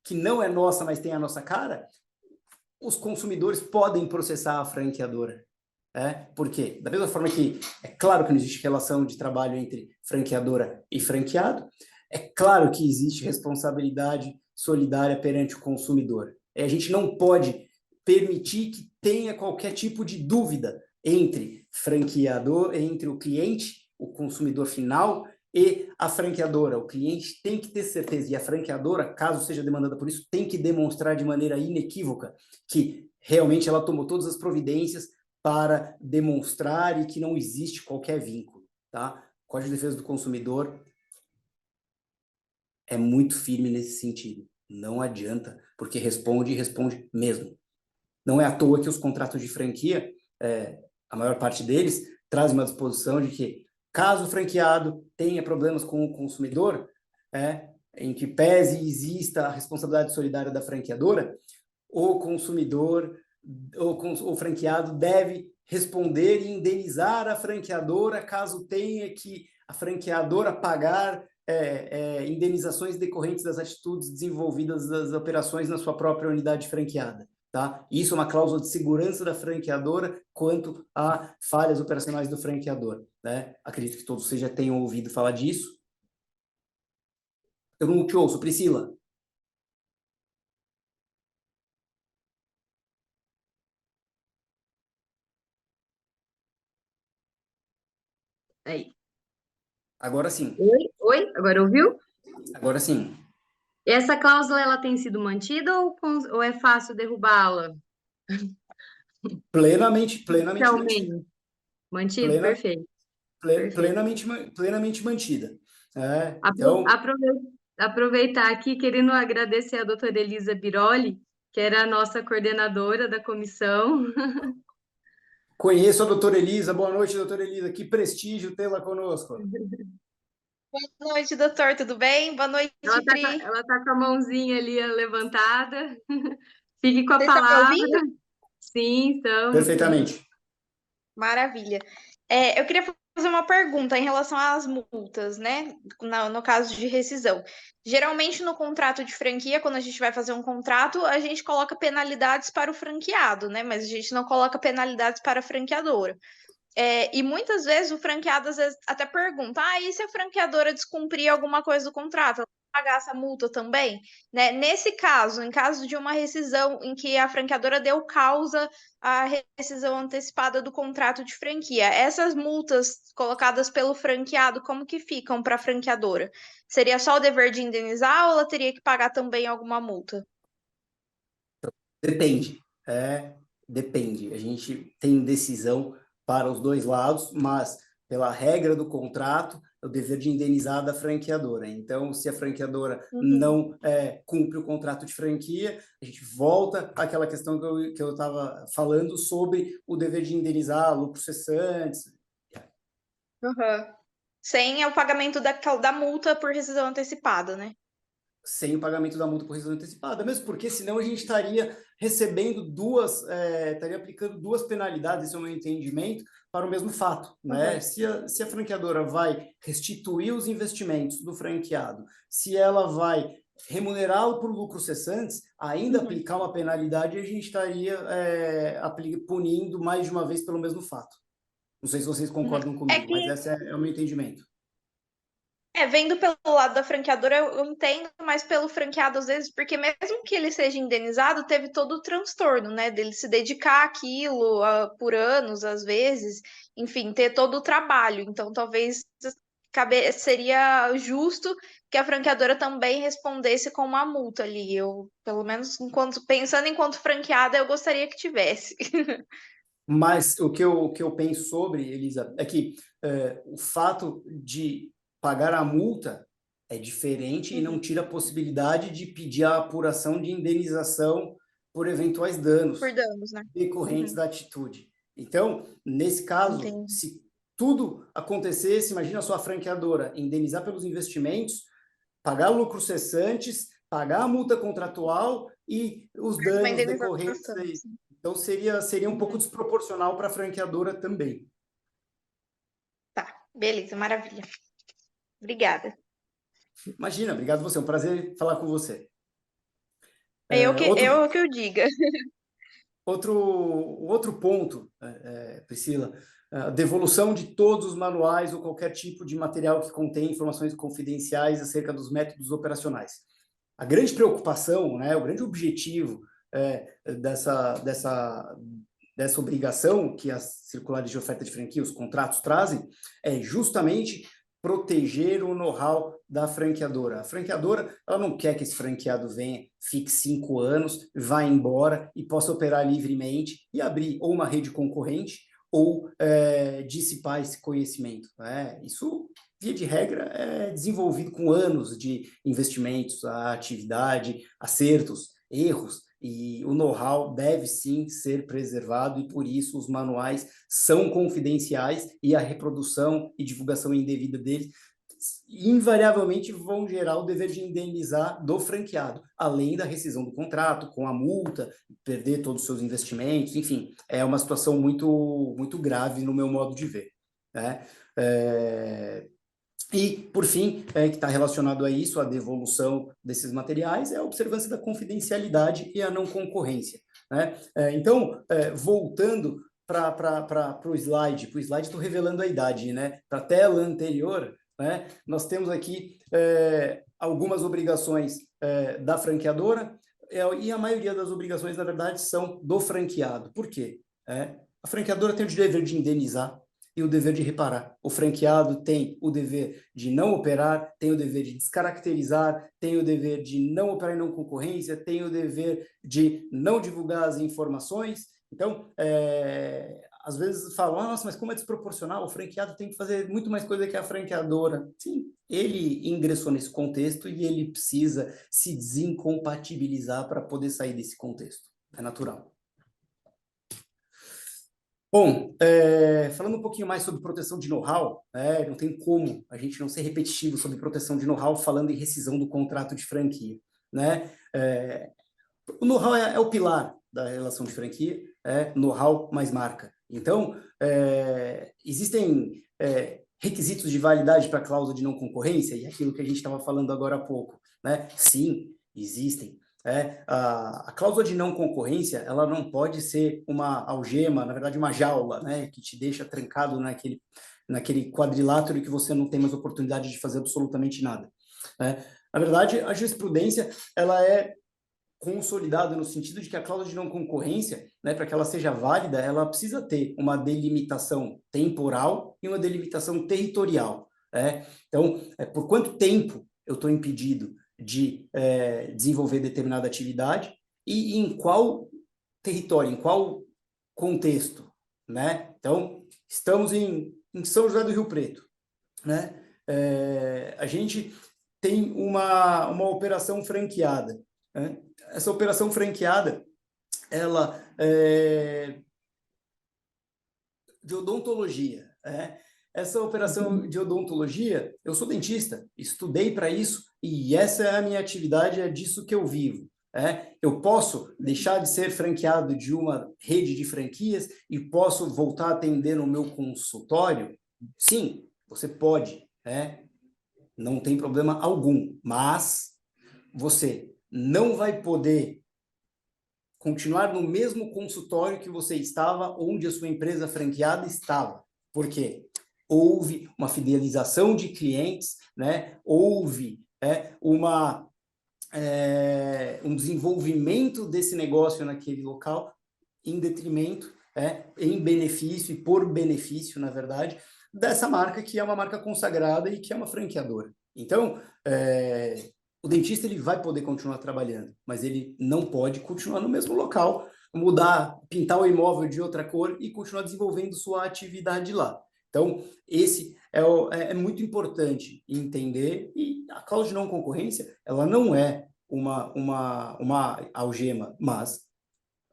que não é nossa, mas tem a nossa cara, os consumidores podem processar a franqueadora. Por quê? Da mesma forma que é claro que não existe relação de trabalho entre franqueadora e franqueado, é claro que existe responsabilidade solidária perante o consumidor. A gente não pode permitir que tenha qualquer tipo de dúvida entre franqueador, entre o cliente, o consumidor final, e a franqueadora. O cliente tem que ter certeza, e a franqueadora, caso seja demandada por isso, tem que demonstrar de maneira inequívoca que realmente ela tomou todas as providências para demonstrar e que não existe qualquer vínculo, tá? O Código de Defesa do Consumidor é muito firme nesse sentido. Não adianta, porque responde mesmo. Não é à toa que os contratos de franquia, a maior parte deles, trazem uma disposição de que, caso o franqueado tenha problemas com o consumidor, em que pese e exista a responsabilidade solidária da franqueadora, o consumidor, o franqueado deve responder e indenizar a franqueadora caso tenha que a franqueadora pagar indenizações decorrentes das atitudes desenvolvidas das operações na sua própria unidade franqueada. Tá? Isso é uma cláusula de segurança da franqueadora quanto a falhas operacionais do franqueador. Né? Acredito que todos vocês já tenham ouvido falar disso. Eu não te ouço, Priscila. Aí. Agora sim. Oi? Agora ouviu? Agora sim. Essa cláusula ela tem sido mantida ou é fácil derrubá-la? Plenamente mantida. Realmente. Mantido? Perfeito. Perfeito. Plenamente mantida. Apro- Então, aprove- Aproveitar aqui, querendo agradecer a doutora Elisa Biroli, que era a nossa coordenadora da comissão. conheço a doutora Elisa. Boa noite, doutora Elisa. Que prestígio tê-la conosco. Boa noite, doutor, tudo bem? Boa noite, Pri. Ela tá com a mãozinha ali levantada. Fique com a Você está me palavra. ouvindo? Sim, estamos. Perfeitamente. Maravilha. Eu queria fazer uma pergunta em relação às multas, né? No caso de rescisão. Geralmente, no contrato de franquia, quando a gente vai fazer um contrato, a gente coloca penalidades para o franqueado, né? Mas a gente não coloca penalidades para a franqueadora. E muitas vezes o franqueado às vezes até pergunta: e se a franqueadora descumprir alguma coisa do contrato, ela vai pagar essa multa também? Né? Nesse caso, em caso de uma rescisão em que a franqueadora deu causa à rescisão antecipada do contrato de franquia, essas multas colocadas pelo franqueado, como que ficam para a franqueadora? Seria só o dever de indenizar ou ela teria que pagar também alguma multa? Depende. Depende. A gente tem decisão para os dois lados, mas pela regra do contrato, é o dever de indenizar da franqueadora. Então, se a franqueadora não cumpre o contrato de franquia, a gente volta àquela questão que eu estava falando sobre o dever de indenizar lucros cessantes. Aham. Sem o pagamento da multa por rescisão antecipada, né? Sem o pagamento da multa por rescisão antecipada, mesmo porque senão a gente estaria recebendo estaria aplicando duas penalidades, esse é o meu entendimento, para o mesmo fato, né? Se a franqueadora vai restituir os investimentos do franqueado, se ela vai remunerá-lo por lucros cessantes, ainda aplicar uma penalidade, a gente estaria punindo mais de uma vez pelo mesmo fato. Não sei se vocês concordam comigo, mas esse é o meu entendimento. Vendo pelo lado da franqueadora, eu entendo, mas pelo franqueado, às vezes, porque mesmo que ele seja indenizado, teve todo o transtorno, né? Dele se dedicar àquilo por anos, às vezes, enfim, ter todo o trabalho. Então, talvez seria justo que a franqueadora também respondesse com uma multa ali. Eu, pelo menos, pensando enquanto franqueada, eu gostaria que tivesse. Mas o que eu penso sobre, Elisa, é que o fato de pagar a multa é diferente e não tira a possibilidade de pedir a apuração de indenização por eventuais danos Por danos, né? decorrentes da atitude. Então, nesse caso, Entendi. se tudo acontecesse, imagina a sua franqueadora indenizar pelos investimentos, pagar lucros cessantes, pagar a multa contratual e os Uma danos indenização. decorrentes aí. Então, seria um pouco desproporcional para a franqueadora também. Tá, beleza, maravilha. Obrigada. Imagina, obrigado a você, é um prazer falar com você. Eu que eu diga. Outro ponto, Priscila, a devolução de todos os manuais ou qualquer tipo de material que contém informações confidenciais acerca dos métodos operacionais. A grande preocupação, né, o grande objetivo dessa obrigação que as circulares de oferta de franquia, os contratos trazem, é justamente proteger o know-how da franqueadora. A franqueadora, ela não quer que esse franqueado venha, fique 5 anos, vá embora e possa operar livremente e abrir ou uma rede concorrente ou dissipar esse conhecimento. Isso, via de regra, é desenvolvido com anos de investimentos, a atividade, acertos, erros, e o know-how deve sim ser preservado e por isso os manuais são confidenciais e a reprodução e divulgação indevida deles invariavelmente vão gerar o dever de indenizar do franqueado, além da rescisão do contrato, com a multa, perder todos os seus investimentos, enfim, é uma situação muito, muito grave no meu modo de ver, né? E, por fim, que está relacionado a isso, a devolução desses materiais, é a observância da confidencialidade e a não concorrência, né? Então, voltando para o slide estou revelando a idade, né? Para a tela anterior, né? Nós temos aqui algumas obrigações da franqueadora e a maioria das obrigações, na verdade, são do franqueado. Por quê? A franqueadora tem o dever de indenizar e o dever de reparar. O franqueado tem o dever de não operar, tem o dever de descaracterizar, tem o dever de não operar em não concorrência, tem o dever de não divulgar as informações. Então, às vezes falam, nossa, mas como é desproporcional, o franqueado tem que fazer muito mais coisa que a franqueadora. Sim, ele ingressou nesse contexto e ele precisa se desincompatibilizar para poder sair desse contexto. É natural. Bom, falando um pouquinho mais sobre proteção de know-how, não tem como a gente não ser repetitivo sobre proteção de know-how falando em rescisão do contrato de franquia, né? O know-how é o pilar da relação de franquia, know-how mais marca. Então, existem requisitos de validade para a cláusula de não concorrência, e aquilo que a gente estava falando agora há pouco, né? Sim, existem. A cláusula de não concorrência, ela não pode ser uma algema, na verdade uma jaula, né, que te deixa trancado naquele quadrilátero que você não tem mais oportunidade de fazer absolutamente nada. Na verdade, a jurisprudência, ela é consolidada no sentido de que a cláusula de não concorrência, né, para que ela seja válida, ela precisa ter uma delimitação temporal e uma delimitação territorial. Então, por quanto tempo eu estou impedido de desenvolver determinada atividade e em qual território, em qual contexto, né? Então, estamos em São José do Rio Preto, né? A gente tem uma operação franqueada, né? Essa operação franqueada, ela de odontologia, essa operação de odontologia, eu sou dentista, estudei para isso e essa é a minha atividade, é disso que eu vivo. Eu posso deixar de ser franqueado de uma rede de franquias e posso voltar a atender no meu consultório? Sim, você pode, não tem problema algum, mas você não vai poder continuar no mesmo consultório que você estava, onde a sua empresa franqueada estava. Por quê? Houve uma fidelização de clientes, houve um desenvolvimento desse negócio naquele local, em detrimento, em benefício e por benefício, na verdade, dessa marca que é uma marca consagrada e que é uma franqueadora. Então, o dentista ele vai poder continuar trabalhando, mas ele não pode continuar no mesmo local, mudar, pintar o imóvel de outra cor e continuar desenvolvendo sua atividade lá. Então, esse é muito importante entender, e a cláusula de não concorrência, ela não é uma algema, mas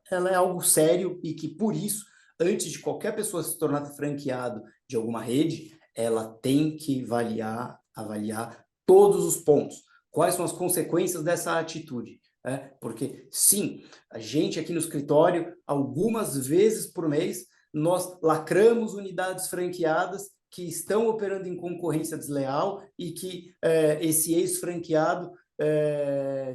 ela é algo sério e que, por isso, antes de qualquer pessoa se tornar franqueado de alguma rede, ela tem que avaliar todos os pontos. Quais são as consequências dessa atitude? Porque, sim, a gente aqui no escritório, algumas vezes por mês, nós lacramos unidades franqueadas que estão operando em concorrência desleal e que esse ex-franqueado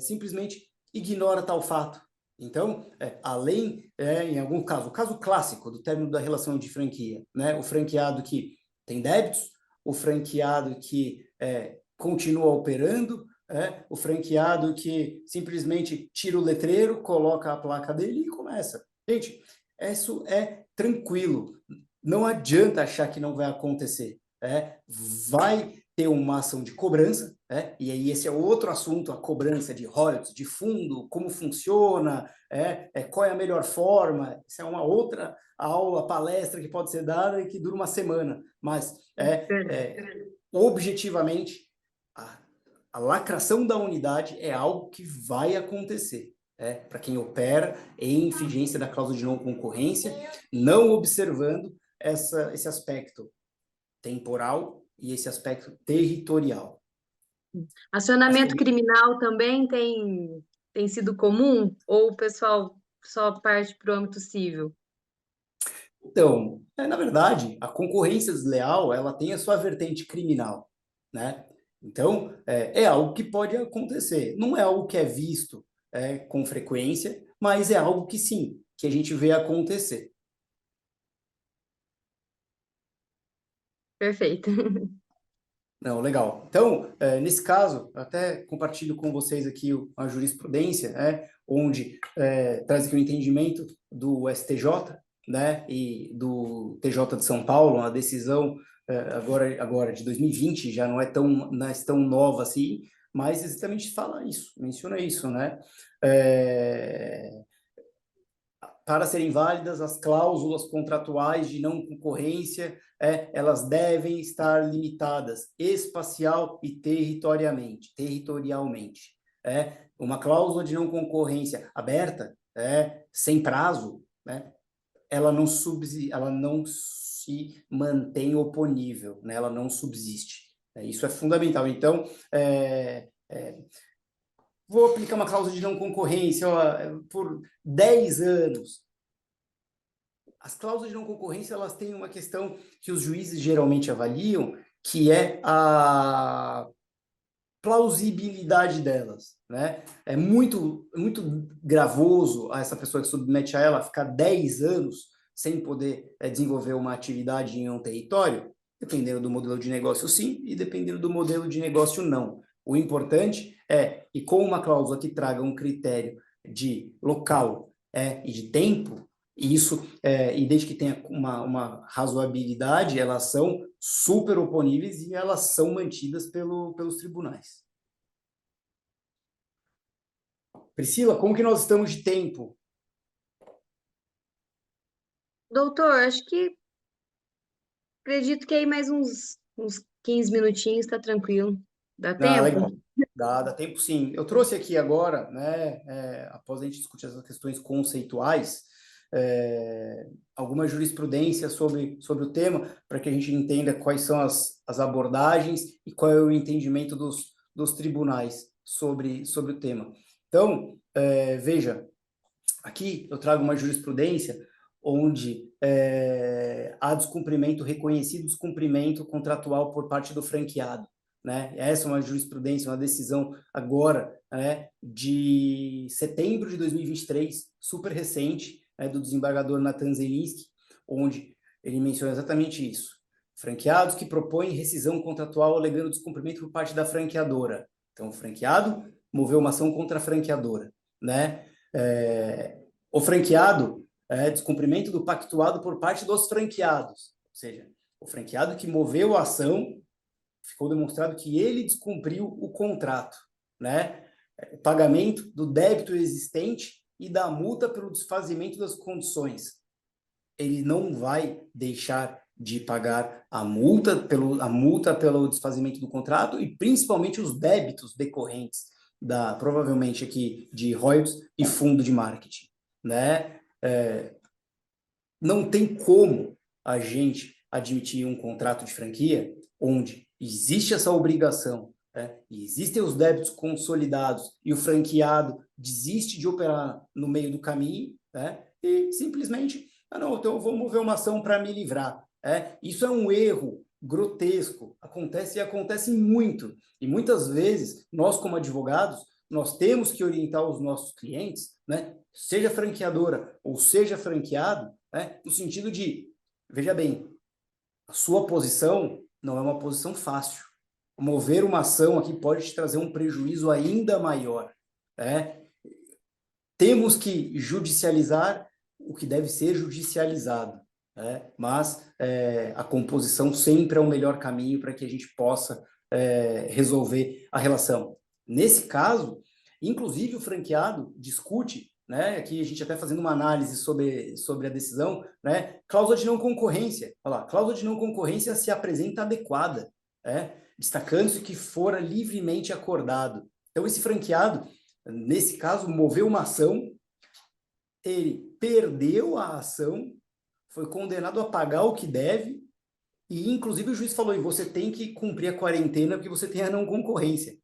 simplesmente ignora tal fato. Então, além, em algum caso, o caso clássico do término da relação de franquia, o franqueado que tem débitos, o franqueado que continua operando, o franqueado que simplesmente tira o letreiro, coloca a placa dele e começa. Gente, isso é tranquilo. Não adianta achar que não vai acontecer. Vai ter uma ação de cobrança, e aí esse é outro assunto, a cobrança de royalties, de fundo, como funciona, qual é a melhor forma. Isso é uma outra aula, palestra que pode ser dada e que dura uma semana, mas objetivamente a lacração da unidade é algo que vai acontecer. Para quem opera em infringência da cláusula de não concorrência, não observando esse aspecto temporal e esse aspecto territorial. Acionamento criminal também tem sido comum? Ou o pessoal só parte para o âmbito civil? Então, na verdade, a concorrência desleal, ela tem a sua vertente criminal, Então, é algo que pode acontecer. Não é algo que é visto com frequência, mas é algo que sim, que a gente vê acontecer. Perfeito. Não, legal. Então, nesse caso, até compartilho com vocês aqui a jurisprudência, onde traz aqui o entendimento do STJ, e do TJ de São Paulo, uma decisão agora de 2020, já não é tão nova assim, mas exatamente fala isso, menciona isso, Para serem válidas, as cláusulas contratuais de não concorrência, elas devem estar limitadas espacial e territorialmente. Uma cláusula de não concorrência aberta, sem prazo, ela não se mantém oponível, ela não subsiste. Isso é fundamental. Então, vou aplicar uma cláusula de não concorrência por 10 anos. As cláusulas de não concorrência, elas têm uma questão que os juízes geralmente avaliam, que é a plausibilidade delas, É muito gravoso a essa pessoa que submete a ela ficar 10 anos sem poder desenvolver uma atividade em um território, dependendo do modelo de negócio, sim, e dependendo do modelo de negócio, não. O importante e com uma cláusula que traga um critério de local e de tempo, e desde que tenha uma razoabilidade, elas são super oponíveis e elas são mantidas pelos tribunais. Priscila, como que nós estamos de tempo? Doutor, acredito que aí mais uns 15 minutinhos está tranquilo. Dá tempo? Legal. Dá tempo sim. Eu trouxe aqui agora, após a gente discutir essas questões conceituais, alguma jurisprudência sobre o tema, para que a gente entenda quais são as abordagens e qual é o entendimento dos tribunais sobre o tema. Então, veja, aqui eu trago uma jurisprudência onde há reconhecido descumprimento contratual por parte do franqueado, né? Essa é uma jurisprudência, uma decisão agora, né, de setembro de 2023, super recente, do desembargador Natan Zelinski, onde ele menciona exatamente isso. Franqueados que propõem rescisão contratual alegando descumprimento por parte da franqueadora. Então, o franqueado moveu uma ação contra a franqueadora, né? O franqueado, descumprimento do pactuado por parte dos franqueados, ou seja, o franqueado que moveu a ação, ficou demonstrado que ele descumpriu o contrato, né? Pagamento do débito existente e da multa pelo desfazimento das condições. Ele não vai deixar de pagar a multa pelo desfazimento do contrato e principalmente os débitos decorrentes provavelmente aqui de royalties e fundo de marketing, né? Não tem como a gente admitir um contrato de franquia onde existe essa obrigação, né? Existem os débitos consolidados e o franqueado desiste de operar no meio do caminho, né? E simplesmente, não, então eu vou mover uma ação para me livrar. Isso é um erro grotesco, acontece muito. E muitas vezes, nós como advogados, nós temos que orientar os nossos clientes, né? Seja franqueadora ou seja franqueado, né? No sentido de, veja bem, a sua posição não é uma posição fácil. Mover uma ação aqui pode te trazer um prejuízo ainda maior, né? Temos que judicializar o que deve ser judicializado, né? Mas a composição sempre é o melhor caminho para que a gente possa resolver a relação. Nesse caso, inclusive o franqueado discute, né, aqui a gente até fazendo uma análise sobre a decisão, né, cláusula de não concorrência. Olha lá, cláusula de não concorrência se apresenta adequada, destacando-se que fora livremente acordado. Então, esse franqueado, nesse caso, moveu uma ação, ele perdeu a ação, foi condenado a pagar o que deve, e inclusive o juiz falou, você tem que cumprir a quarentena porque você tem a não concorrência.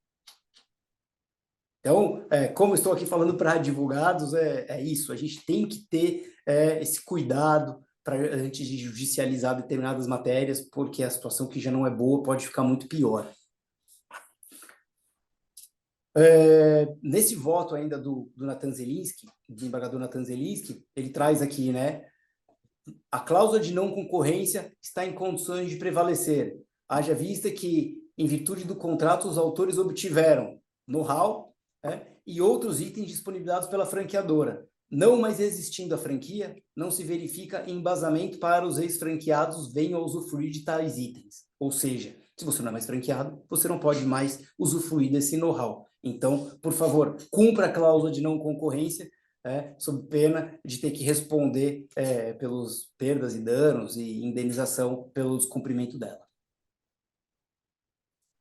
Então, como estou aqui falando para advogados, é isso, a gente tem que ter esse cuidado antes de judicializar determinadas matérias, porque a situação que já não é boa pode ficar muito pior. Nesse voto ainda do Natan Zelinski, do desembargador Natan Zelinski, ele traz aqui, né, a cláusula de não concorrência está em condições de prevalecer, haja vista que, em virtude do contrato, os autores obtiveram know-how, e outros itens disponibilizados pela franqueadora. Não mais existindo a franquia, não se verifica embasamento para os ex-franqueados venham a usufruir de tais itens. Ou seja, se você não é mais franqueado, você não pode mais usufruir desse know-how. Então, por favor, cumpra a cláusula de não concorrência, sob pena de ter que responder pelos perdas e danos e indenização pelo descumprimento dela.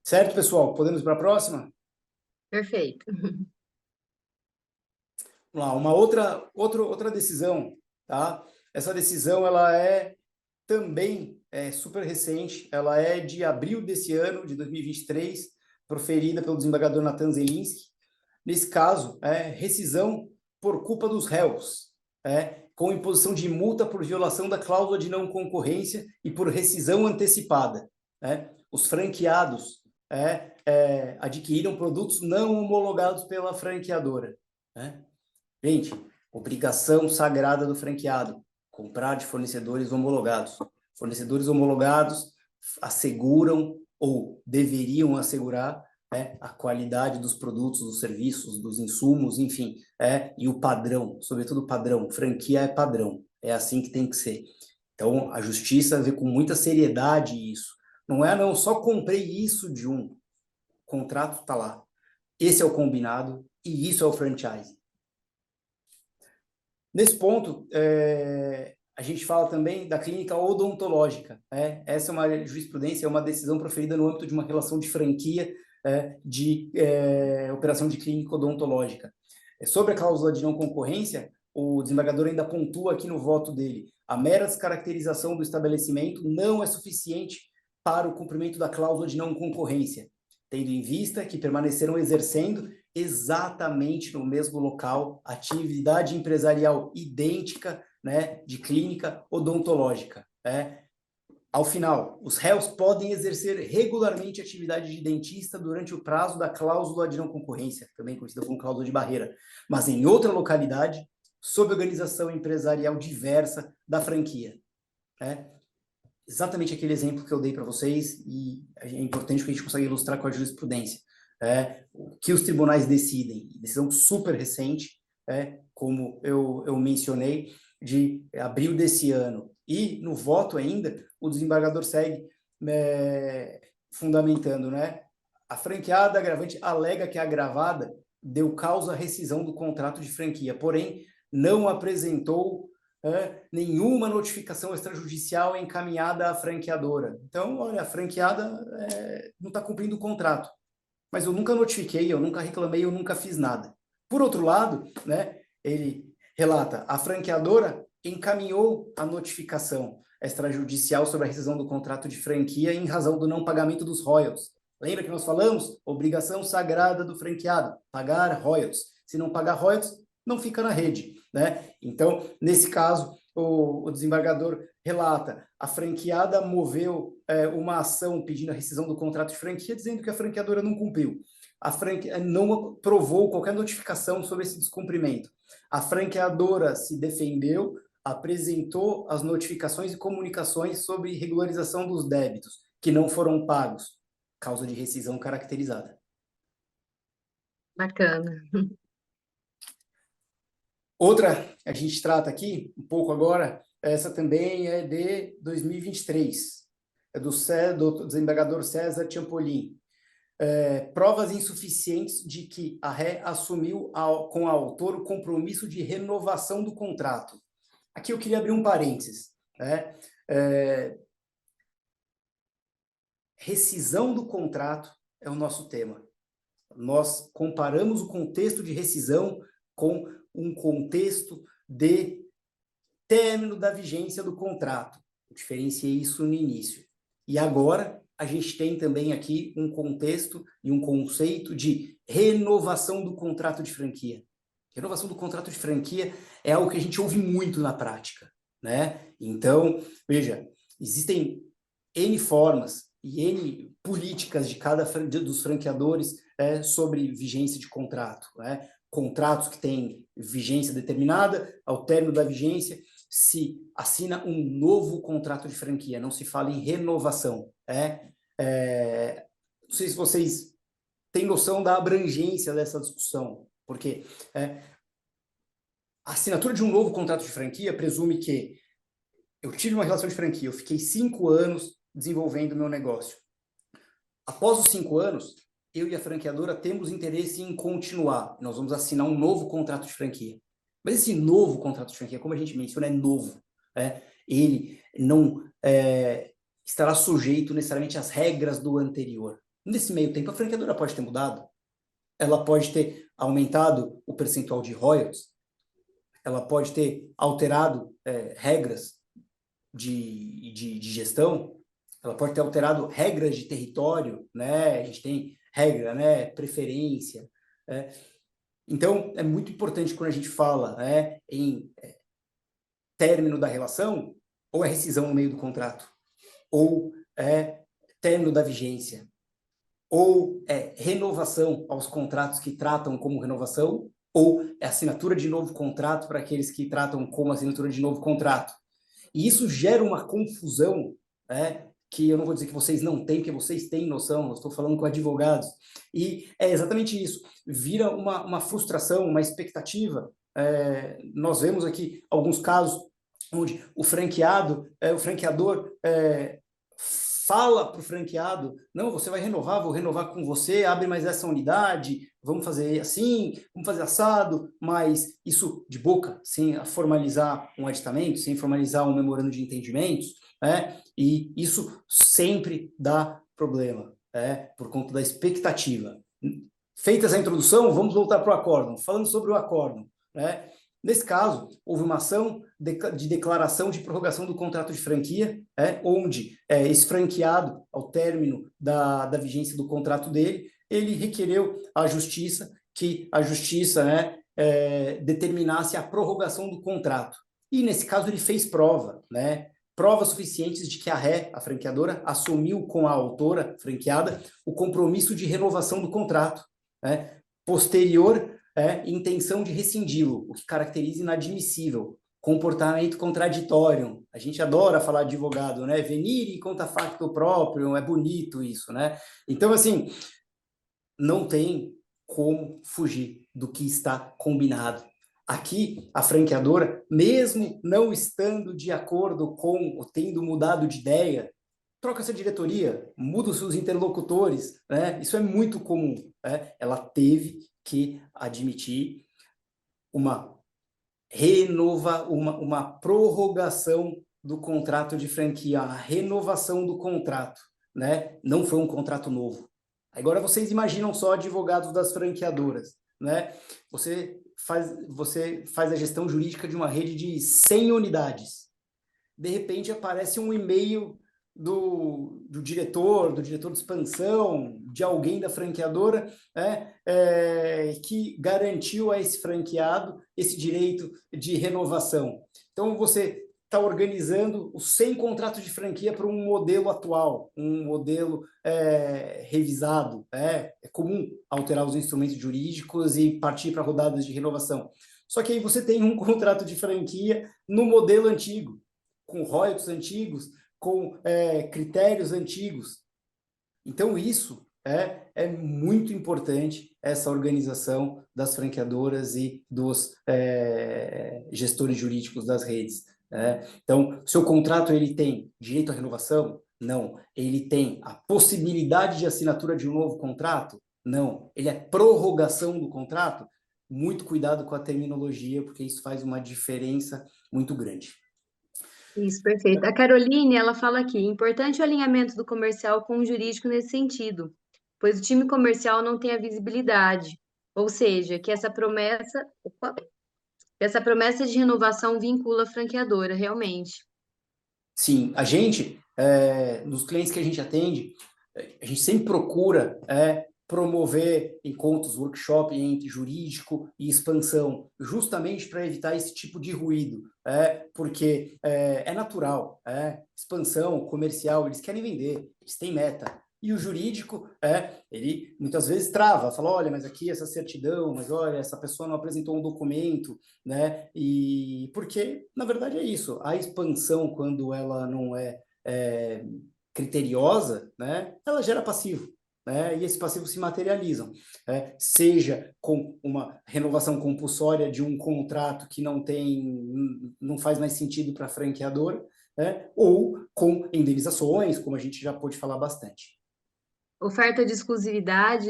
Certo, pessoal? Podemos ir para a próxima? Perfeito. Vamos lá, uma outra decisão, tá? Essa decisão, ela também super recente, ela é de abril desse ano, de 2023, proferida pelo desembargador Natan Zelinski. Nesse caso, rescisão por culpa dos réus, com imposição de multa por violação da cláusula de não concorrência e por rescisão antecipada. Os franqueados adquiriram produtos não homologados pela franqueadora. Gente, obrigação sagrada do franqueado, comprar de fornecedores homologados. Fornecedores homologados asseguram ou deveriam assegurar a qualidade dos produtos, dos serviços, dos insumos, enfim, e o padrão, sobretudo o padrão. Franquia é padrão, é assim que tem que ser. Então, a justiça vê com muita seriedade isso. Não, só comprei isso de um. O contrato está lá. Esse é o combinado e isso é o franchise. Nesse ponto, a gente fala também da clínica odontológica. Essa é uma jurisprudência, é uma decisão proferida no âmbito de uma relação de franquia de operação de clínica odontológica. Sobre a cláusula de não concorrência, o desembargador ainda pontua aqui no voto dele: a mera descaracterização do estabelecimento não é suficiente para o cumprimento da cláusula de não concorrência, tendo em vista que permaneceram exercendo exatamente no mesmo local atividade empresarial idêntica, né, de clínica odontológica. Ao final, os réus podem exercer regularmente atividade de dentista durante o prazo da cláusula de não concorrência, também conhecida como cláusula de barreira, mas em outra localidade, sob organização empresarial diversa da franquia. Exatamente aquele exemplo que eu dei para vocês, e é importante que a gente consiga ilustrar com a jurisprudência. O que os tribunais decidem, decisão super recente, como eu mencionei, de abril desse ano, e no voto ainda, o desembargador segue fundamentando, né? A franqueada agravante alega que a agravada deu causa à rescisão do contrato de franquia, porém, não apresentou nenhuma notificação extrajudicial encaminhada à franqueadora. Então, olha, a franqueada não está cumprindo o contrato, mas eu nunca notifiquei, eu nunca reclamei, eu nunca fiz nada. Por outro lado, né, ele relata: a franqueadora encaminhou a notificação extrajudicial sobre a rescisão do contrato de franquia em razão do não pagamento dos royalties. Lembra que nós falamos? Obrigação sagrada do franqueado, pagar royalties. Se não pagar royalties, não fica na rede, né? Então, nesse caso, o desembargador relata: a franqueada moveu uma ação pedindo a rescisão do contrato de franquia, dizendo que a franqueadora não cumpriu. A franquia não provou qualquer notificação sobre esse descumprimento. A franqueadora se defendeu, apresentou as notificações e comunicações sobre regularização dos débitos que não foram pagos, causa de rescisão caracterizada. Bacana. Outra, a gente trata aqui, um pouco agora, essa também é de 2023, é do desembargador César Ciampolin. Provas insuficientes de que a ré assumiu com a autor o compromisso de renovação do contrato. Aqui eu queria abrir um parênteses, né? Rescisão do contrato é o nosso tema. Nós comparamos o contexto de rescisão com um contexto de término da vigência do contrato. Eu diferenciei isso no início. E agora a gente tem também aqui um contexto e um conceito de renovação do contrato de franquia. Renovação do contrato de franquia é algo que a gente ouve muito na prática, né? Então, veja, existem N formas e N políticas de cada dos franqueadores sobre vigência de contrato, né? Contratos que têm vigência determinada, ao término da vigência, se assina um novo contrato de franquia, não se fala em renovação. Não sei se vocês têm noção da abrangência dessa discussão, porque a assinatura de um novo contrato de franquia presume que eu tive uma relação de franquia, eu fiquei 5 anos desenvolvendo meu negócio. Após os 5 anos, eu e a franqueadora temos interesse em continuar. Nós vamos assinar um novo contrato de franquia. Mas esse novo contrato de franquia, como a gente menciona, é novo. Ele não estará sujeito necessariamente às regras do anterior. Nesse meio tempo, a franqueadora pode ter mudado. Ela pode ter aumentado o percentual de royalties. Ela pode ter alterado regras de gestão. Ela pode ter alterado regras de território, né? A gente tem regra, né? Preferência. Então, é muito importante quando a gente fala em término da relação, ou é rescisão no meio do contrato, ou é término da vigência, ou é renovação aos contratos que tratam como renovação, ou é assinatura de novo contrato para aqueles que tratam como assinatura de novo contrato. E isso gera uma confusão, que eu não vou dizer que vocês não têm, porque vocês têm noção, eu estou falando com advogados, e é exatamente isso, vira uma frustração, uma expectativa. Nós vemos aqui alguns casos onde o franqueador fala para o franqueado: não, você vai renovar, vou renovar com você, abre mais essa unidade, vamos fazer assim, vamos fazer assado, mas isso de boca, sem formalizar um aditamento, sem formalizar um memorando de entendimentos, e isso sempre dá problema, por conta da expectativa. Feita essa introdução, vamos voltar para o acórdão. Falando sobre o acórdão, Nesse caso, houve uma ação de declaração de prorrogação do contrato de franquia, onde esse franqueado, ao término da vigência do contrato dele, ele requereu à justiça que a justiça determinasse a prorrogação do contrato. E, nesse caso, ele fez prova, provas suficientes de que a franqueadora, assumiu com a autora franqueada o compromisso de renovação do contrato, posterior intenção de rescindi-lo, o que caracteriza inadmissível, comportamento contraditório. A gente adora falar de advogado, venire contra facto próprio, é bonito isso, Então, assim, não tem como fugir do que está combinado. Aqui, a franqueadora, mesmo não estando de acordo com, ou tendo mudado de ideia, troca essa diretoria, muda os seus interlocutores, Isso é muito comum, Ela teve que admitir uma prorrogação do contrato de franquia, a renovação do contrato, Não foi um contrato novo. Agora vocês imaginam só advogados das franqueadoras, Você faz a gestão jurídica de uma rede de 100 unidades. De repente aparece um e-mail do diretor de expansão, de alguém da franqueadora, que garantiu a esse franqueado esse direito de renovação. Então, você está organizando os 100 contratos de franquia para um modelo atual, um modelo revisado. É comum alterar os instrumentos jurídicos e partir para rodadas de renovação. Só que aí você tem um contrato de franquia no modelo antigo, com royalties antigos, com critérios antigos. Então, isso é muito importante, essa organização das franqueadoras e dos gestores jurídicos das redes. Então, seu contrato ele tem direito à renovação? Não. Ele tem a possibilidade de assinatura de um novo contrato? Não. Ele é prorrogação do contrato? Muito cuidado com a terminologia, porque isso faz uma diferença muito grande. Isso, perfeito. A Caroline, ela fala aqui, importante o alinhamento do comercial com o jurídico nesse sentido, pois o time comercial não tem a visibilidade, ou seja, que essa promessa de renovação vincula a franqueadora, realmente. Sim, a gente, nos clientes que a gente atende, a gente sempre procura promover encontros, workshop entre jurídico e expansão, justamente para evitar esse tipo de ruído, porque é natural, expansão, comercial, eles querem vender, eles têm meta. E o jurídico, ele muitas vezes trava, fala, olha, mas aqui essa certidão, mas olha, essa pessoa não apresentou um documento, E porque, na verdade, é isso. A expansão, quando ela não é criteriosa, ela gera passivo. E esses passivos se materializam, seja com uma renovação compulsória de um contrato que não faz mais sentido para a franqueadora, ou com indenizações, como a gente já pôde falar bastante. Oferta de exclusividade,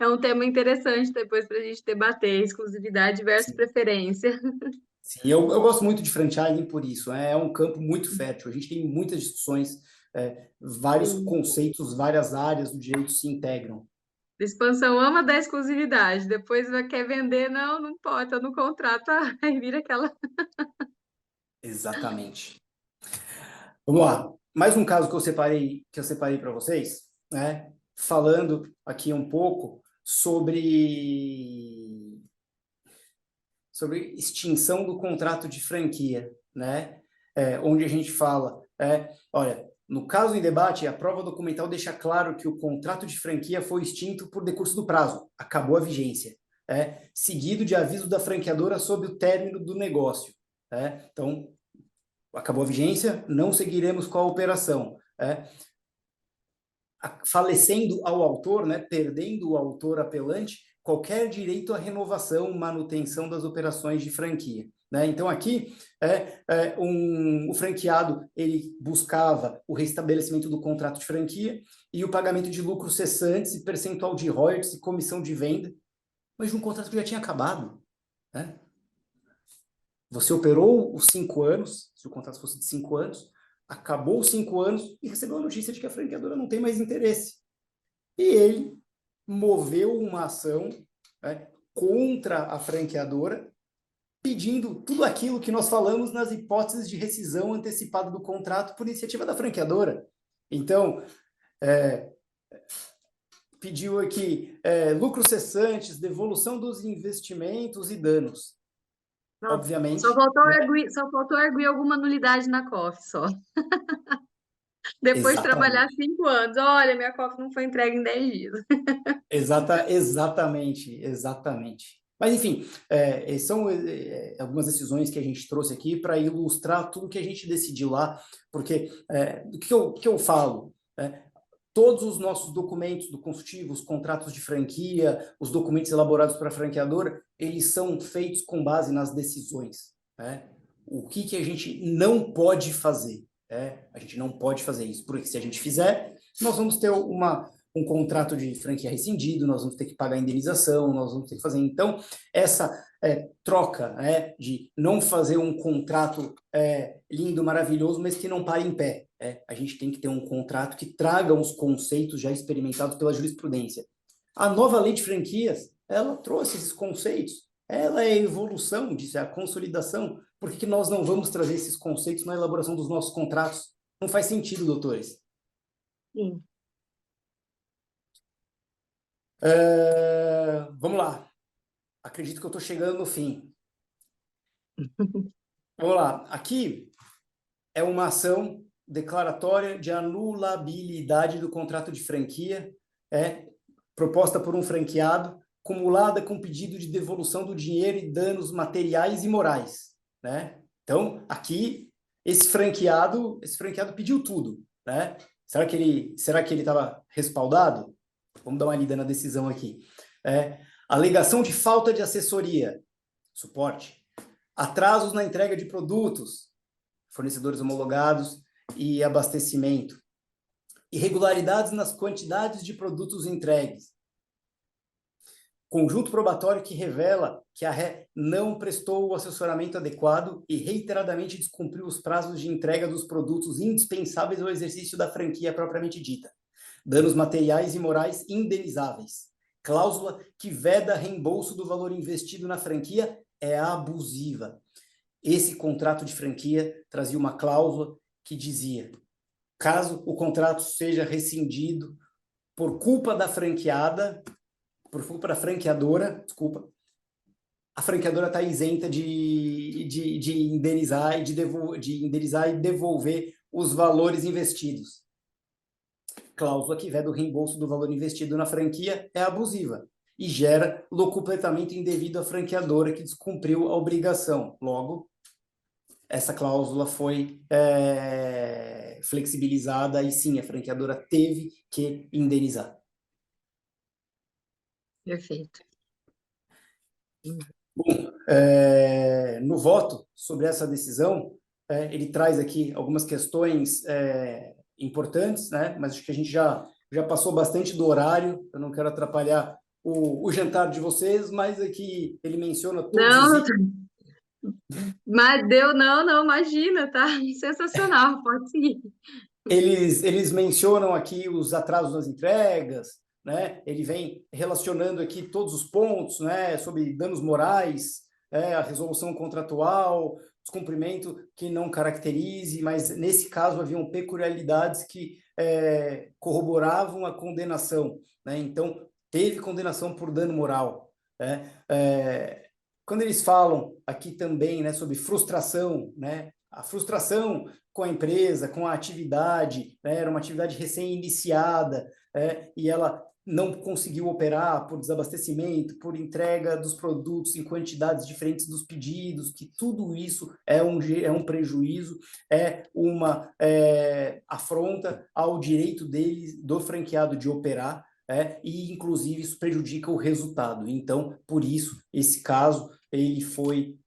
É um tema interessante depois para a gente debater, exclusividade versus preferência. Sim, eu gosto muito de franchising por isso, é um campo muito fértil, a gente tem muitas discussões, vários conceitos, várias áreas do direito se integram. A expansão ama dar exclusividade, depois quer vender, não pode, tá no contrato, aí vira aquela... Exatamente. Vamos lá, mais um caso que eu separei para vocês, falando aqui um pouco sobre extinção do contrato de franquia, onde a gente fala, olha, no caso em debate, a prova documental deixa claro que o contrato de franquia foi extinto por decurso do prazo, acabou a vigência, seguido de aviso da franqueadora sobre o término do negócio. Então, acabou a vigência, não seguiremos com a operação. Falecendo ao autor, perdendo o autor apelante, qualquer direito à renovação, manutenção das operações de franquia. Então, aqui, o franqueado ele buscava o restabelecimento do contrato de franquia e o pagamento de lucros cessantes e percentual de royalties e comissão de venda, mas de um contrato que já tinha acabado. Você operou os 5 anos, se o contrato fosse de 5 anos, acabou os 5 anos e recebeu a notícia de que a franqueadora não tem mais interesse. E ele moveu uma ação contra a franqueadora pedindo tudo aquilo que nós falamos nas hipóteses de rescisão antecipada do contrato por iniciativa da franqueadora. Então, pediu aqui lucros cessantes, devolução dos investimentos e danos. Nossa, Obviamente. Só faltou arguir alguma nulidade na COF, só. Depois de trabalhar 5 anos. Olha, minha COF não foi entregue em 10 dias. Exatamente. Mas, enfim, são algumas decisões que a gente trouxe aqui para ilustrar tudo que a gente decidiu lá, porque o que eu falo? Todos os nossos documentos do consultivo, os contratos de franquia, os documentos elaborados para a franqueadora, eles são feitos com base nas decisões. O que a gente não pode fazer? A gente não pode fazer isso, porque se a gente fizer, nós vamos ter um contrato de franquia rescindido, nós vamos ter que pagar a indenização, nós vamos ter que fazer. Então, essa troca de não fazer um contrato lindo, maravilhoso, mas que não pare em pé. A gente tem que ter um contrato que traga os conceitos já experimentados pela jurisprudência. A nova lei de franquias, ela trouxe esses conceitos, ela é a evolução disso, é a consolidação. Por que nós não vamos trazer esses conceitos na elaboração dos nossos contratos? Não faz sentido, doutores. Sim. Vamos lá. Acredito que eu estou chegando no fim. Vamos lá. Aqui é uma ação declaratória de anulabilidade do contrato de franquia, proposta por um franqueado, cumulada com pedido de devolução do dinheiro e danos materiais e morais. Então, aqui, esse franqueado pediu tudo. Será que ele estava respaldado? Vamos dar uma lida na decisão aqui. Alegação de falta de assessoria, suporte, atrasos na entrega de produtos, fornecedores homologados e abastecimento, irregularidades nas quantidades de produtos entregues, conjunto probatório que revela que a ré não prestou o assessoramento adequado e reiteradamente descumpriu os prazos de entrega dos produtos indispensáveis ao exercício da franquia propriamente dita, danos materiais e morais indenizáveis, cláusula que veda reembolso do valor investido na franquia é abusiva. Esse contrato de franquia trazia uma cláusula que dizia: caso o contrato seja rescindido por culpa da franqueadora, a franqueadora está isenta de indenizar e devolver os valores investidos. Cláusula que veda o reembolso do valor investido na franquia é abusiva e gera locupletamento indevido à franqueadora que descumpriu a obrigação. Logo, essa cláusula foi flexibilizada e sim, a franqueadora teve que indenizar. Perfeito. Bom, no voto sobre essa decisão, ele traz aqui algumas questões importantes, mas acho que a gente já passou bastante do horário, eu não quero atrapalhar o jantar de vocês, mas aqui ele menciona todos os itens. Mas não, imagina, tá sensacional, pode seguir. Eles mencionam aqui os atrasos nas entregas, ele vem relacionando aqui todos os pontos, sobre danos morais, a resolução contratual, descumprimento que não caracterize, mas nesse caso haviam peculiaridades que corroboravam a condenação. Então, teve condenação por dano moral. Quando eles falam aqui também sobre frustração, a frustração com a empresa, com a atividade, era uma atividade recém-iniciada, e ela não conseguiu operar por desabastecimento, por entrega dos produtos em quantidades diferentes dos pedidos, que tudo isso é um prejuízo, é uma afronta ao direito do franqueado de operar, e, inclusive, isso prejudica o resultado. Então, por isso, esse caso ele foi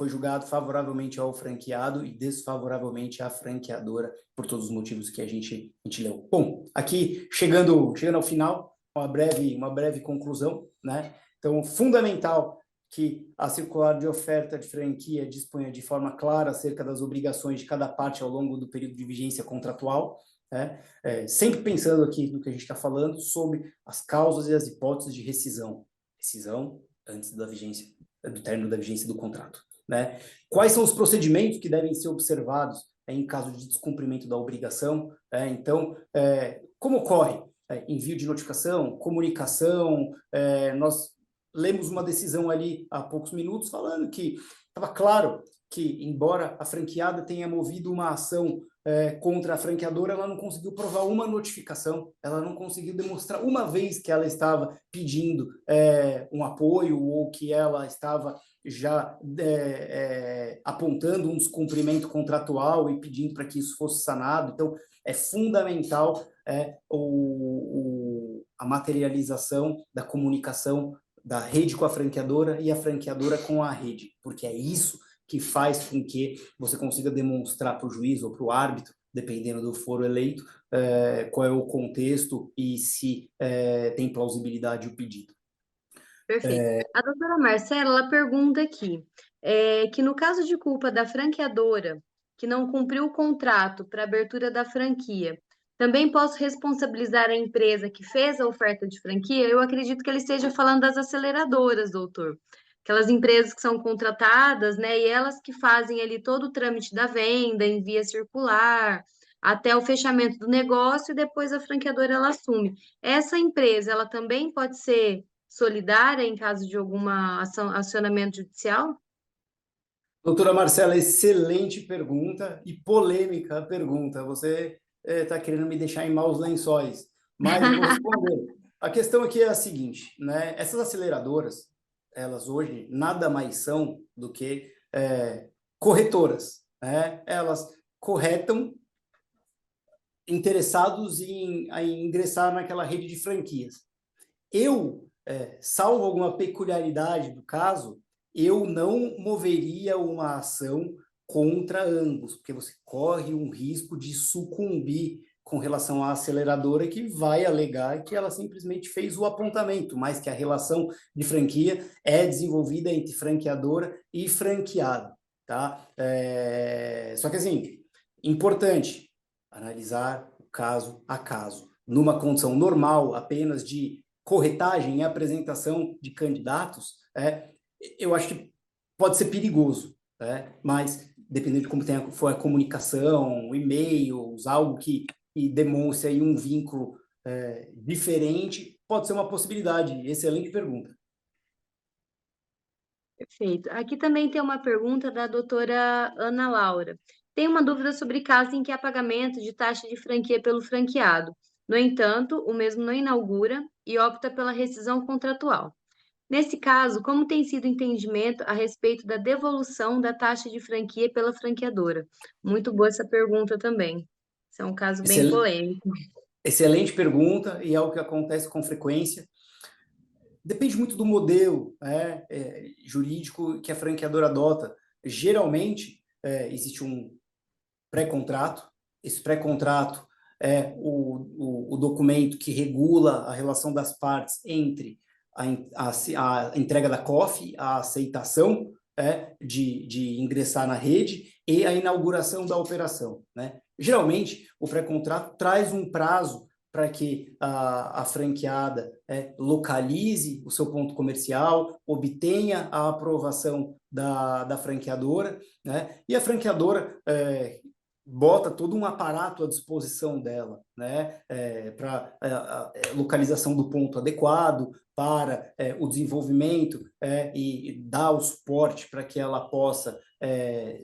julgado favoravelmente ao franqueado e desfavoravelmente à franqueadora, por todos os motivos que a gente leu. Bom, aqui, chegando ao final, uma breve conclusão, Então, fundamental que a circular de oferta de franquia disponha de forma clara acerca das obrigações de cada parte ao longo do período de vigência contratual, sempre pensando aqui no que a gente está falando sobre as causas e as hipóteses de rescisão antes da vigência do término da vigência do contrato, né? Quais são os procedimentos que devem ser observados em caso de descumprimento da obrigação? Então, como ocorre? Envio de notificação, comunicação, nós lemos uma decisão ali há poucos minutos falando que estava claro que, embora a franqueada tenha movido uma ação contra a franqueadora, ela não conseguiu provar uma notificação, ela não conseguiu demonstrar uma vez que ela estava pedindo um apoio ou que ela estava já apontando um descumprimento contratual e pedindo para que isso fosse sanado. Então, é fundamental a materialização da comunicação da rede com a franqueadora e a franqueadora com a rede, porque é isso que faz com que você consiga demonstrar para o juiz ou para o árbitro, dependendo do foro eleito, qual é o contexto e se tem plausibilidade o pedido. Perfeito. A doutora Marcela, ela pergunta aqui, que no caso de culpa da franqueadora, que não cumpriu o contrato para abertura da franquia, também posso responsabilizar a empresa que fez a oferta de franquia? Eu acredito que ele esteja falando das aceleradoras, doutor. Aquelas empresas que são contratadas, né, e elas que fazem ali todo o trâmite da venda, envia circular, até o fechamento do negócio e depois a franqueadora ela assume. Essa empresa, ela também pode ser solidária em caso de alguma acionamento judicial? Doutora Marcela, excelente pergunta e polêmica pergunta. Você está querendo me deixar em maus lençóis, mas eu vou responder. A questão aqui é a seguinte, né? Essas aceleradoras, elas hoje nada mais são do que corretoras, né? Elas corretam interessados em ingressar naquela rede de franquias. Salvo alguma peculiaridade do caso, eu não moveria uma ação contra ambos, porque você corre um risco de sucumbir com relação à aceleradora, que vai alegar que ela simplesmente fez o apontamento, mas que a relação de franquia é desenvolvida entre franqueadora e franqueado, tá? Só que, assim, importante analisar o caso a caso. Numa condição normal, apenas de corretagem e apresentação de candidatos, eu acho que pode ser perigoso, mas dependendo de como for a comunicação, e-mails, algo que demonstre aí um vínculo diferente, pode ser uma possibilidade. Excelente pergunta. Perfeito. Aqui também tem uma pergunta da doutora Ana Laura. Tem uma dúvida sobre casos em que há pagamento de taxa de franquia pelo franqueado. No entanto, o mesmo não inaugura e opta pela rescisão contratual. Nesse caso, como tem sido o entendimento a respeito da devolução da taxa de franquia pela franqueadora? Muito boa essa pergunta também. Isso é um caso bem polêmico. Excelente pergunta e é algo que acontece com frequência. Depende muito do modelo jurídico que a franqueadora adota. Geralmente, existe um pré-contrato. Esse pré-contrato é o documento que regula a relação das partes entre a entrega da COF, a aceitação de ingressar na rede e a inauguração da operação, né? Geralmente, o pré-contrato traz um prazo para que a franqueada localize o seu ponto comercial, obtenha a aprovação da franqueadora, né? E a franqueadora bota todo um aparato à disposição dela, né? Para a localização do ponto adequado, para o desenvolvimento e dar o suporte para que ela possa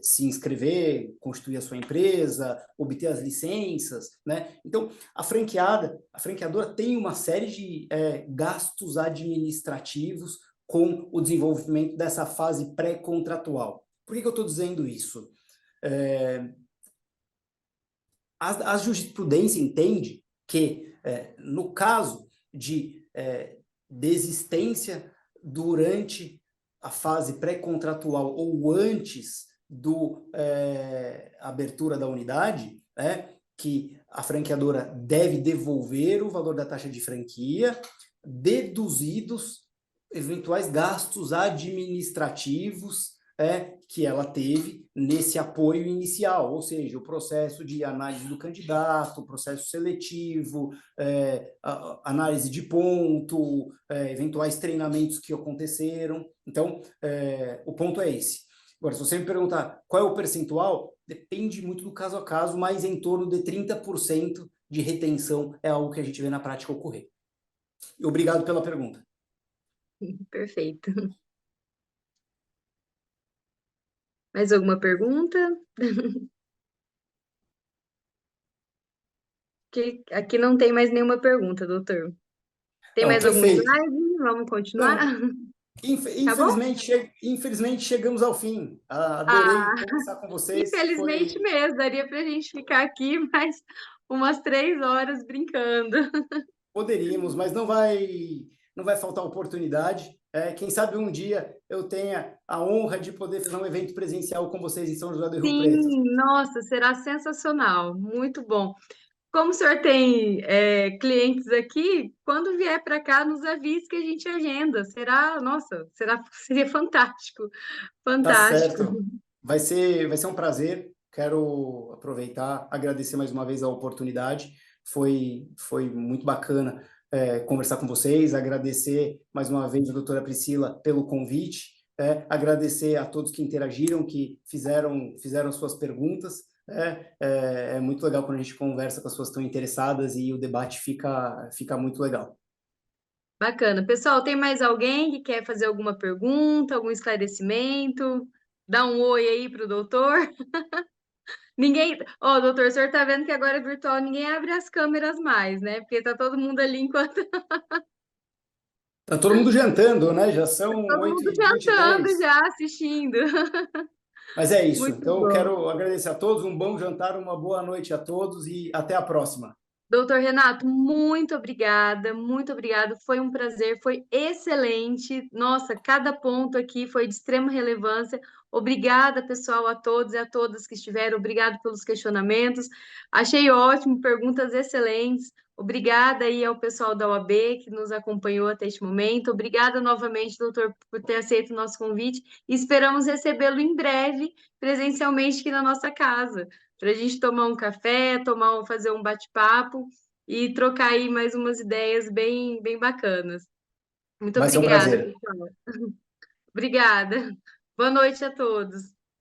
se inscrever, constituir a sua empresa, obter as licenças, né? Então, a franqueadora tem uma série de gastos administrativos com o desenvolvimento dessa fase pré-contratual. Por que eu estou dizendo isso? A jurisprudência entende que, no caso de desistência durante a fase pré-contratual ou antes da abertura da unidade, que a franqueadora deve devolver o valor da taxa de franquia, deduzidos eventuais gastos administrativos que ela teve nesse apoio inicial, ou seja, o processo de análise do candidato, o processo seletivo, análise de ponto, eventuais treinamentos que aconteceram. Então, o ponto é esse. Agora, se você me perguntar qual é o percentual, depende muito do caso a caso, mas em torno de 30% de retenção é algo que a gente vê na prática ocorrer. E obrigado pela pergunta. Perfeito. Mais alguma pergunta? Aqui não tem mais nenhuma pergunta, doutor. Tem Não, mais algum perfeito. slide? Vamos continuar? Não, Tá bom? infelizmente chegamos ao fim. Ah, Adorei conversar com vocês. infelizmente mesmo, daria para a gente ficar aqui mais umas 3 horas brincando. Poderíamos, mas não vai faltar oportunidade. Quem sabe um dia eu tenha a honra de poder fazer um evento presencial com vocês em São José do Rio Preto. Sim, nossa, será sensacional, muito bom. Como o senhor tem clientes aqui, quando vier para cá, nos avise que a gente agenda. Seria fantástico, Tá fantástico. certo. Vai ser um prazer. Quero aproveitar, agradecer mais uma vez a oportunidade. Foi muito bacana conversar com vocês. Agradecer mais uma vez a doutora Priscila pelo convite. Agradecer a todos que interagiram, que fizeram suas perguntas. É muito legal quando a gente conversa com as pessoas que estão interessadas e o debate fica muito legal. Bacana. Pessoal, tem mais alguém que quer fazer alguma pergunta, algum esclarecimento? Dá um oi aí para o doutor. Ninguém. Ó, doutor, o senhor tá vendo que agora é virtual, ninguém abre as câmeras mais, né? Porque tá todo mundo ali enquanto Tá todo mundo jantando, né? Já são todo mundo jantando 8h23. já, assistindo. Mas é isso. Muito Então, eu bom. quero agradecer a todos, um bom jantar, uma boa noite a todos e até a próxima. Doutor Renato, muito obrigada, muito obrigada. Foi um prazer, foi excelente. Nossa, cada ponto aqui foi de extrema relevância. Obrigada, pessoal, a todos e a todas que estiveram. Obrigado pelos questionamentos. Achei ótimo, perguntas excelentes. Obrigada aí ao pessoal da OAB que nos acompanhou até este momento. Obrigada novamente, doutor, por ter aceito o nosso convite. E esperamos recebê-lo em breve, presencialmente aqui na nossa casa para a gente tomar um café, fazer um bate-papo e trocar aí mais umas ideias bem, bem bacanas. Muito Vai ser um obrigada, prazer. pessoal. Obrigada. Boa noite a todos.